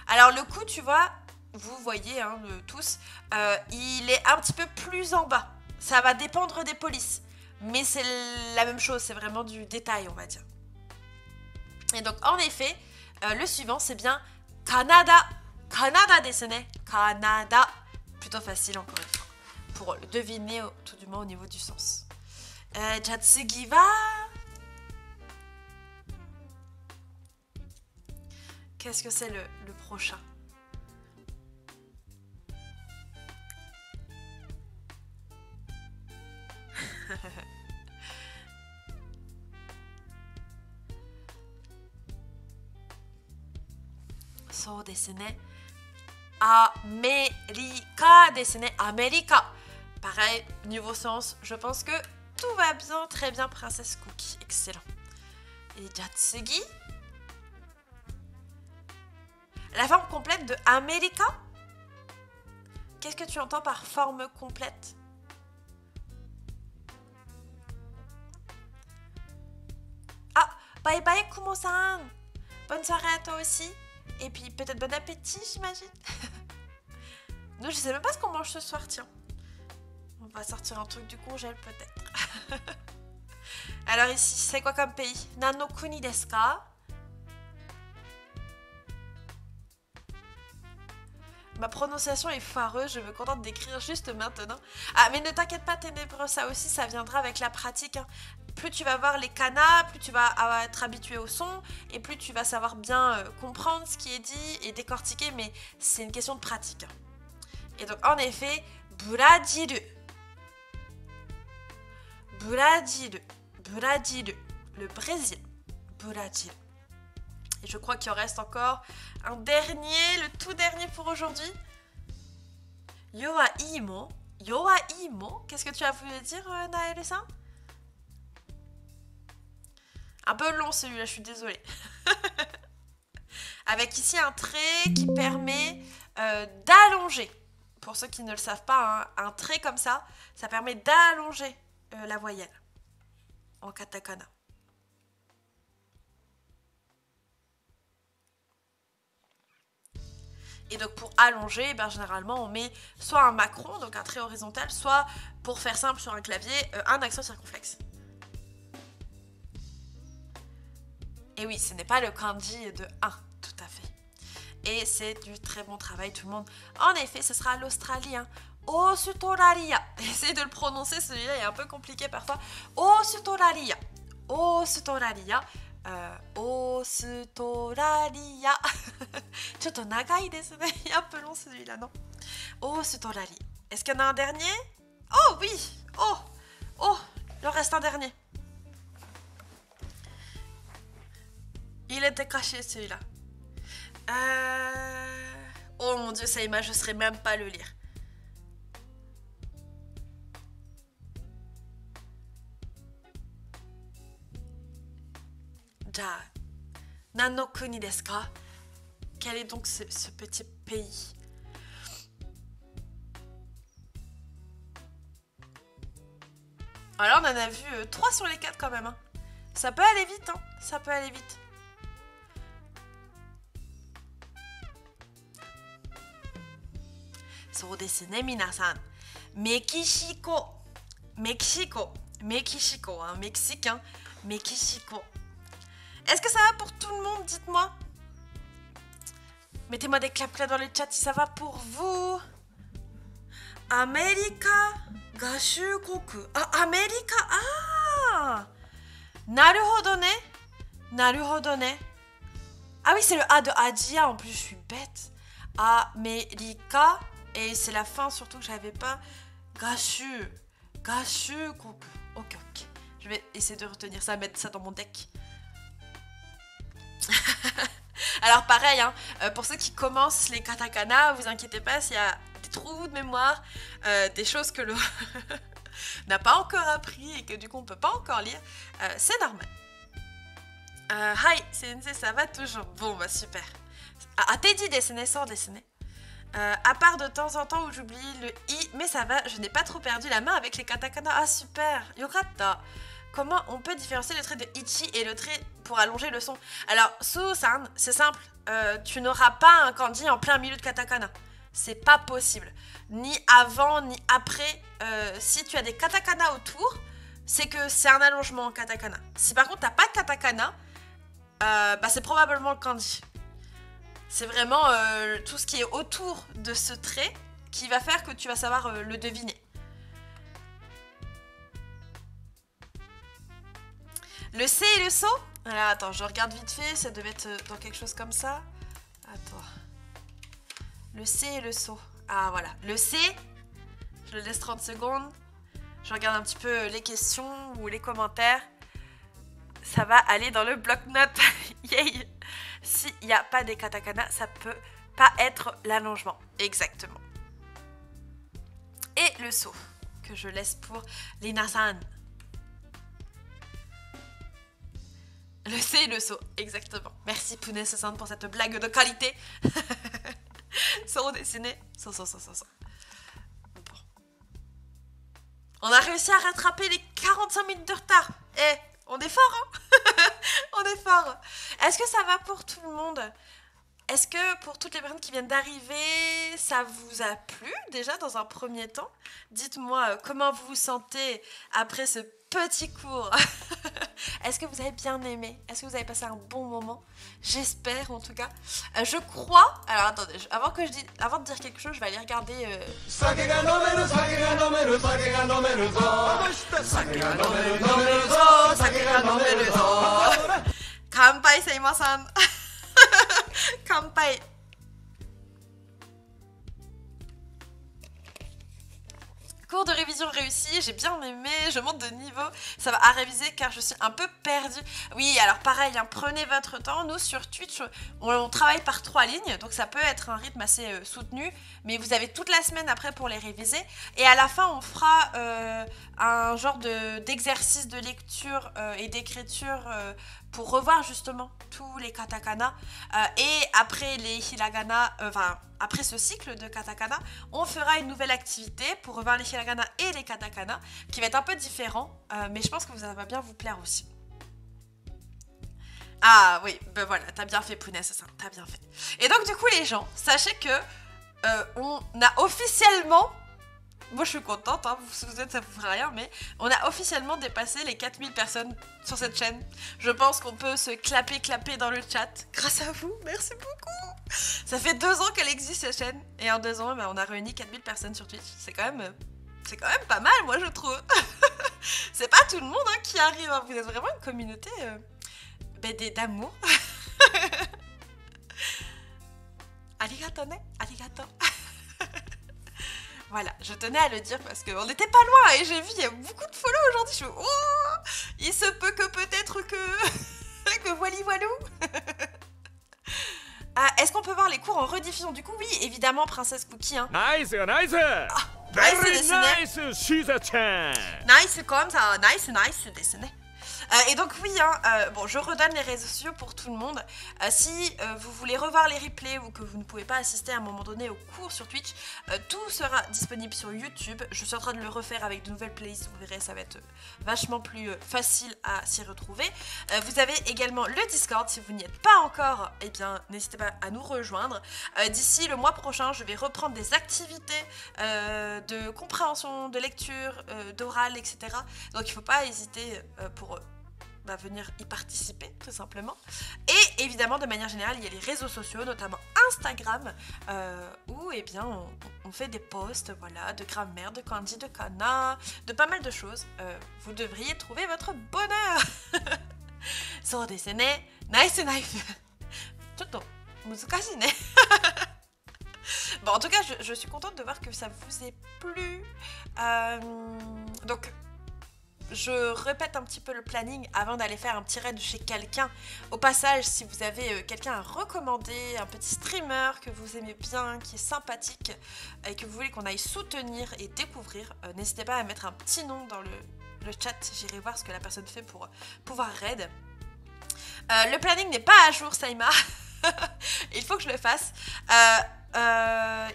Alors, le coup, tu vois, vous voyez, hein, tous, il est un petit peu plus en bas. Ça va dépendre des polices. Mais c'est la même chose, c'est vraiment du détail, on va dire. Et donc, en effet, le suivant, c'est bien Canada. Canada desu ne. Canada. Plutôt facile, encore une fois. Pour le deviner, tout du moins, au niveau du sens. Jatsugi wa. Qu'est-ce que c'est le prochain? So desu ne. Amerika desu ne. Amerika. Pareil, niveau sens, je pense que tout va bien, très bien, Princesse Cookie. Excellent. Et Jatsugi. La forme complète de Amerika. Qu'est-ce que tu entends par forme complète? Ah, bye bye Kumo-san. Bonne soirée à toi aussi. Et puis peut-être bon appétit, j'imagine. Non, je sais même pas ce qu'on mange ce soir, tiens. On va sortir un truc du congèle peut-être. Alors ici, c'est quoi comme pays? Nano kuni desu ka? Ma prononciation est foireuse, je me contente d'écrire juste maintenant. Ah, mais ne t'inquiète pas, Ténébreux, ça aussi, ça viendra avec la pratique. Hein. Plus tu vas voir les kanas, plus tu vas être habitué au son, et plus tu vas savoir bien comprendre ce qui est dit et décortiquer, mais c'est une question de pratique. Hein. Et donc, en effet, Brésil. Brésil. Brésil. Le Brésil. Brésil. Et je crois qu'il en reste encore un dernier, le tout dernier pour aujourd'hui. Yoa imo. Yoa imo. Qu'est-ce que tu as voulu dire, Naël-san? Un peu long celui-là, je suis désolée. Avec ici un trait qui permet d'allonger. Pour ceux qui ne le savent pas, hein, un trait comme ça, ça permet d'allonger la voyelle en katakana. Et donc pour allonger, ben, généralement on met soit un macron, donc un trait horizontal, soit pour faire simple sur un clavier, un accent circonflexe. Et oui, ce n'est pas le kanji de 1, tout à fait. Et c'est du très bon travail tout le monde. En effet, ce sera l'Australien. Australia. Essayez de le prononcer, celui-là est un peu compliqué parfois. Australia. Australia. Australia. ちょっと長いですね. Il est un peu long celui-là, non? Australia. Est-ce qu'il y en a un dernier? Oh oui. Oh, il en reste un dernier. Il était caché celui-là. Oh mon dieu, Saïma, je ne saurais même pas le lire. Ja, Nano kuni desu ka? Quel est donc ce petit pays? Alors, on en a vu 3 sur les 4 quand même. Hein. Ça peut aller vite, hein. Ça peut aller vite. そうですね、皆さん。メキシコ。メキシコ。メキシコ, hein, mexicain. Mexico. Est-ce que ça va pour tout le monde? Dites-moi. Mettez-moi des claps dans le chat si ça va pour vous. America. Gashukoku. Ah, America. Ah! Naruhodo ne. Naruhodo ne. Ah oui, c'est le A de Adia. En plus, je suis bête. America. Et c'est la fin surtout que j'avais pas. Gashukoku. Ok. Je vais essayer de retenir ça, mettre ça dans mon deck. Alors pareil, hein, pour ceux qui commencent les katakana, vous inquiétez pas s'il y a des trous de mémoire, des choses que l'on n'a pas encore appris et que du coup on peut pas encore lire, c'est normal. Hi, sensei, ça va toujours? Bon, bah super. Ah, t'es dit dessiner sans dessiner. À part de temps en temps où j'oublie le i, mais ça va, je n'ai pas trop perdu la main avec les katakana. Ah super, yokata. Comment on peut différencier le trait de ichi et le trait pour allonger le son? Alors, Su-san, c'est simple, tu n'auras pas un kanji en plein milieu de katakana. C'est pas possible. Ni avant, ni après. Si tu as des katakana autour, c'est que c'est un allongement en katakana. Si par contre, t'as pas de katakana, bah c'est probablement le kanji. C'est vraiment tout ce qui est autour de ce trait qui va faire que tu vas savoir le deviner. Le C et le So. Alors attends, je regarde vite fait, ça devait être dans quelque chose comme ça. Attends. Le C et le So. Ah voilà, le C, je le laisse 30 secondes. Je regarde un petit peu les questions ou les commentaires. Ça va aller dans le bloc-notes. Yay. S'il n'y a pas des katakana, ça peut pas être l'allongement. Exactement. Et le So, que je laisse pour Lina-san. Le C et le So, exactement. Merci Pounet60 pour cette blague de qualité. So dessiné. So. Bon. On a réussi à rattraper les 45 minutes de retard. Eh, on est fort, hein. On est fort. Est-ce que ça va pour tout le monde? Est-ce que pour toutes les personnes qui viennent d'arriver, ça vous a plu déjà dans un premier temps? Dites-moi comment vous vous sentez après ce petit cours. Est-ce que vous avez bien aimé? Est-ce que vous avez passé un bon moment? J'espère en tout cas. Je crois... Alors attendez, avant de dire quelque chose, je vais aller regarder... Kanpai seimasan. Kanpai. Cours de révision réussi, j'ai bien aimé, je monte de niveau, ça va à réviser car je suis un peu perdue. Oui, alors pareil, hein, prenez votre temps, nous sur Twitch, on travaille par 3 lignes, donc ça peut être un rythme assez soutenu, mais vous avez toute la semaine après pour les réviser, et à la fin on fera un genre d'exercice de lecture et d'écriture pour revoir justement tous les katakana, et après les hiragana, après ce cycle de katakana, on fera une nouvelle activité pour revoir les hiragana et les katakana, qui va être un peu différent, mais je pense que ça va bien vous plaire aussi. Ah oui, ben voilà, t'as bien fait Pounet, c'est ça, t'as bien fait. Et donc du coup les gens, sachez que on a officiellement, moi je suis contente, hein, vous êtes, ça vous fera rien, mais on a officiellement dépassé les 4000 personnes sur cette chaîne. Je pense qu'on peut se clapper dans le chat. Grâce à vous, merci beaucoup. Ça fait 2 ans qu'elle existe cette chaîne, et en 2 ans, on a réuni 4000 personnes sur Twitch. C'est quand même pas mal, moi je trouve. C'est pas tout le monde hein, qui arrive, hein. Vous êtes vraiment une communauté d'amour. Arigato ne, arigato. Voilà, je tenais à le dire parce qu'on n'était pas loin et j'ai vu, il y a beaucoup de follow aujourd'hui. Je me suis dit, oh, il se peut que peut-être que voilou. Est-ce qu'on peut voir les cours en rediffusion? Du coup, oui, évidemment, Princesse Cookie. Hein. Nice. Very nice, Shiza-chan. Nice comme ça, nice dessiné. Et donc oui, hein, bon, je redonne les réseaux sociaux pour tout le monde. Si vous voulez revoir les replays ou que vous ne pouvez pas assister à un moment donné au cours sur Twitch, tout sera disponible sur YouTube. Je suis en train de le refaire avec de nouvelles playlists, vous verrez, ça va être vachement plus facile à s'y retrouver. Vous avez également le Discord, si vous n'y êtes pas encore, eh bien n'hésitez pas à nous rejoindre. D'ici le mois prochain, je vais reprendre des activités de compréhension, de lecture, d'oral, etc. Donc il ne faut pas hésiter pour venir y participer tout simplement. Et évidemment de manière générale il y a les réseaux sociaux, notamment Instagram, où eh bien on fait des posts, voilà, de grammaire, de kanji, de kana, de pas mal de choses. Vous devriez trouver votre bonheur. So desu ne, nice knife. Chotto muzukashi ne. Bon, en tout cas, je suis contente de voir que ça vous ait plu. Donc, je répète un petit peu le planning avant d'aller faire un petit raid chez quelqu'un. Au passage, si vous avez quelqu'un à recommander, un petit streamer que vous aimez bien, qui est sympathique, et que vous voulez qu'on aille soutenir et découvrir, n'hésitez pas à mettre un petit nom dans le chat. J'irai voir ce que la personne fait pour pouvoir raid. Le planning n'est pas à jour, Saïma. Il faut que je le fasse.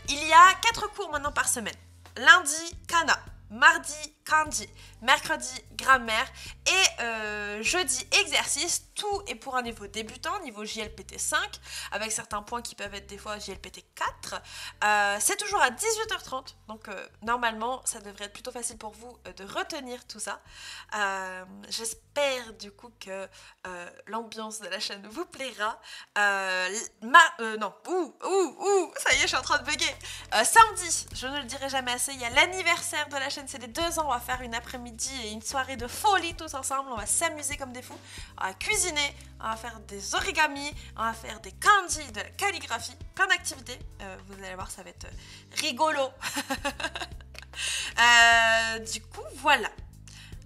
Il y a 4 cours maintenant par semaine. Lundi, kana. Mardi, kanji. Mercredi, grammaire. Et jeudi, exercice. Tout est pour un niveau débutant, niveau JLPT 5, avec certains points qui peuvent être des fois JLPT 4. C'est toujours à 18h30. Donc normalement, ça devrait être plutôt facile pour vous de retenir tout ça. J'espère du coup que l'ambiance de la chaîne vous plaira. Non, ça y est, je suis en train de bugger. Samedi, je ne le dirai jamais assez, il y a l'anniversaire de la chaîne, c'est les 2 ans. On va faire une après-midi et une soirée de folie tous ensemble. On va s'amuser comme des fous. On va cuisiner, on va faire des origamis, on va faire des kanji, de la calligraphie, plein d'activités. Vous allez voir, ça va être rigolo. Du coup, voilà.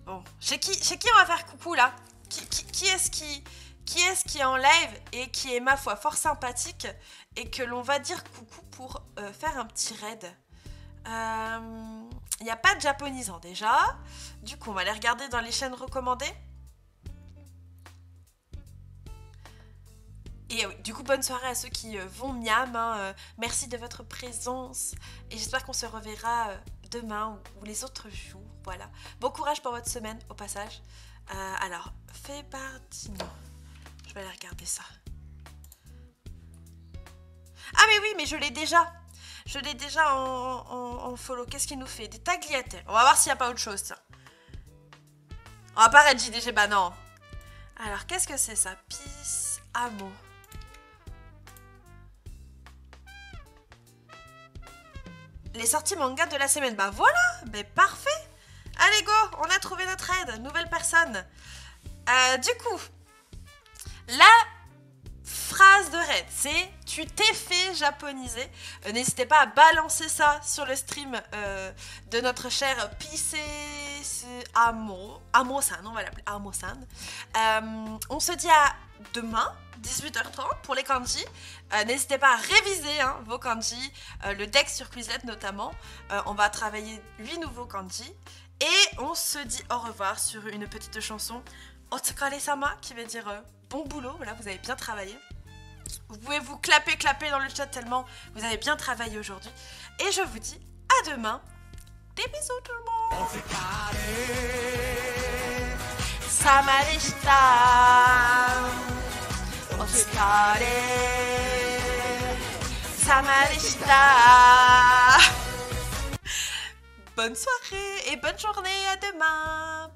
Bon, chez qui on va faire coucou là? Qui est-ce qui est en live et qui est, ma foi, fort sympathique et que l'on va dire coucou pour faire un petit raid? Il n'y a pas de japonisant déjà. Du coup, on va aller regarder dans les chaînes recommandées. Et oui, du coup, bonne soirée à ceux qui vont miam. Hein, merci de votre présence. Et j'espère qu'on se reverra demain ou les autres jours. Voilà. Bon courage pour votre semaine, au passage. Alors, Febardino. Je vais aller regarder ça. Ah mais oui, mais je l'ai déjà. Je l'ai déjà en follow. Qu'est-ce qu'il nous fait? Des tagliatelles. On va voir s'il n'y a pas autre chose, tiens. On va pas Red JDG, bah non. Alors, qu'est-ce que c'est ça? Peace, amour. Les sorties manga de la semaine. Bah voilà, mais parfait. Allez go, on a trouvé notre aide. Nouvelle personne. Du coup, la phrase de raid, c'est « Tu t'es fait japoniser ». N'hésitez pas à balancer ça sur le stream de notre cher Pissé Amo-san, on va l'appeler Amo-san. On se dit à demain, 18h30 pour les kanji. N'hésitez pas à réviser vos kanji, le deck sur Quizlet notamment. On va travailler 8 nouveaux kanji. Et on se dit au revoir sur une petite chanson Otsukare-sama qui veut dire bon boulot, voilà, vous avez bien travaillé. Vous pouvez vous clapper dans le chat tellement vous avez bien travaillé aujourd'hui. Et je vous dis à demain. Des bisous tout le monde. Sama deshita. Otsukare. Sama deshita. Bonne soirée et bonne journée, à demain.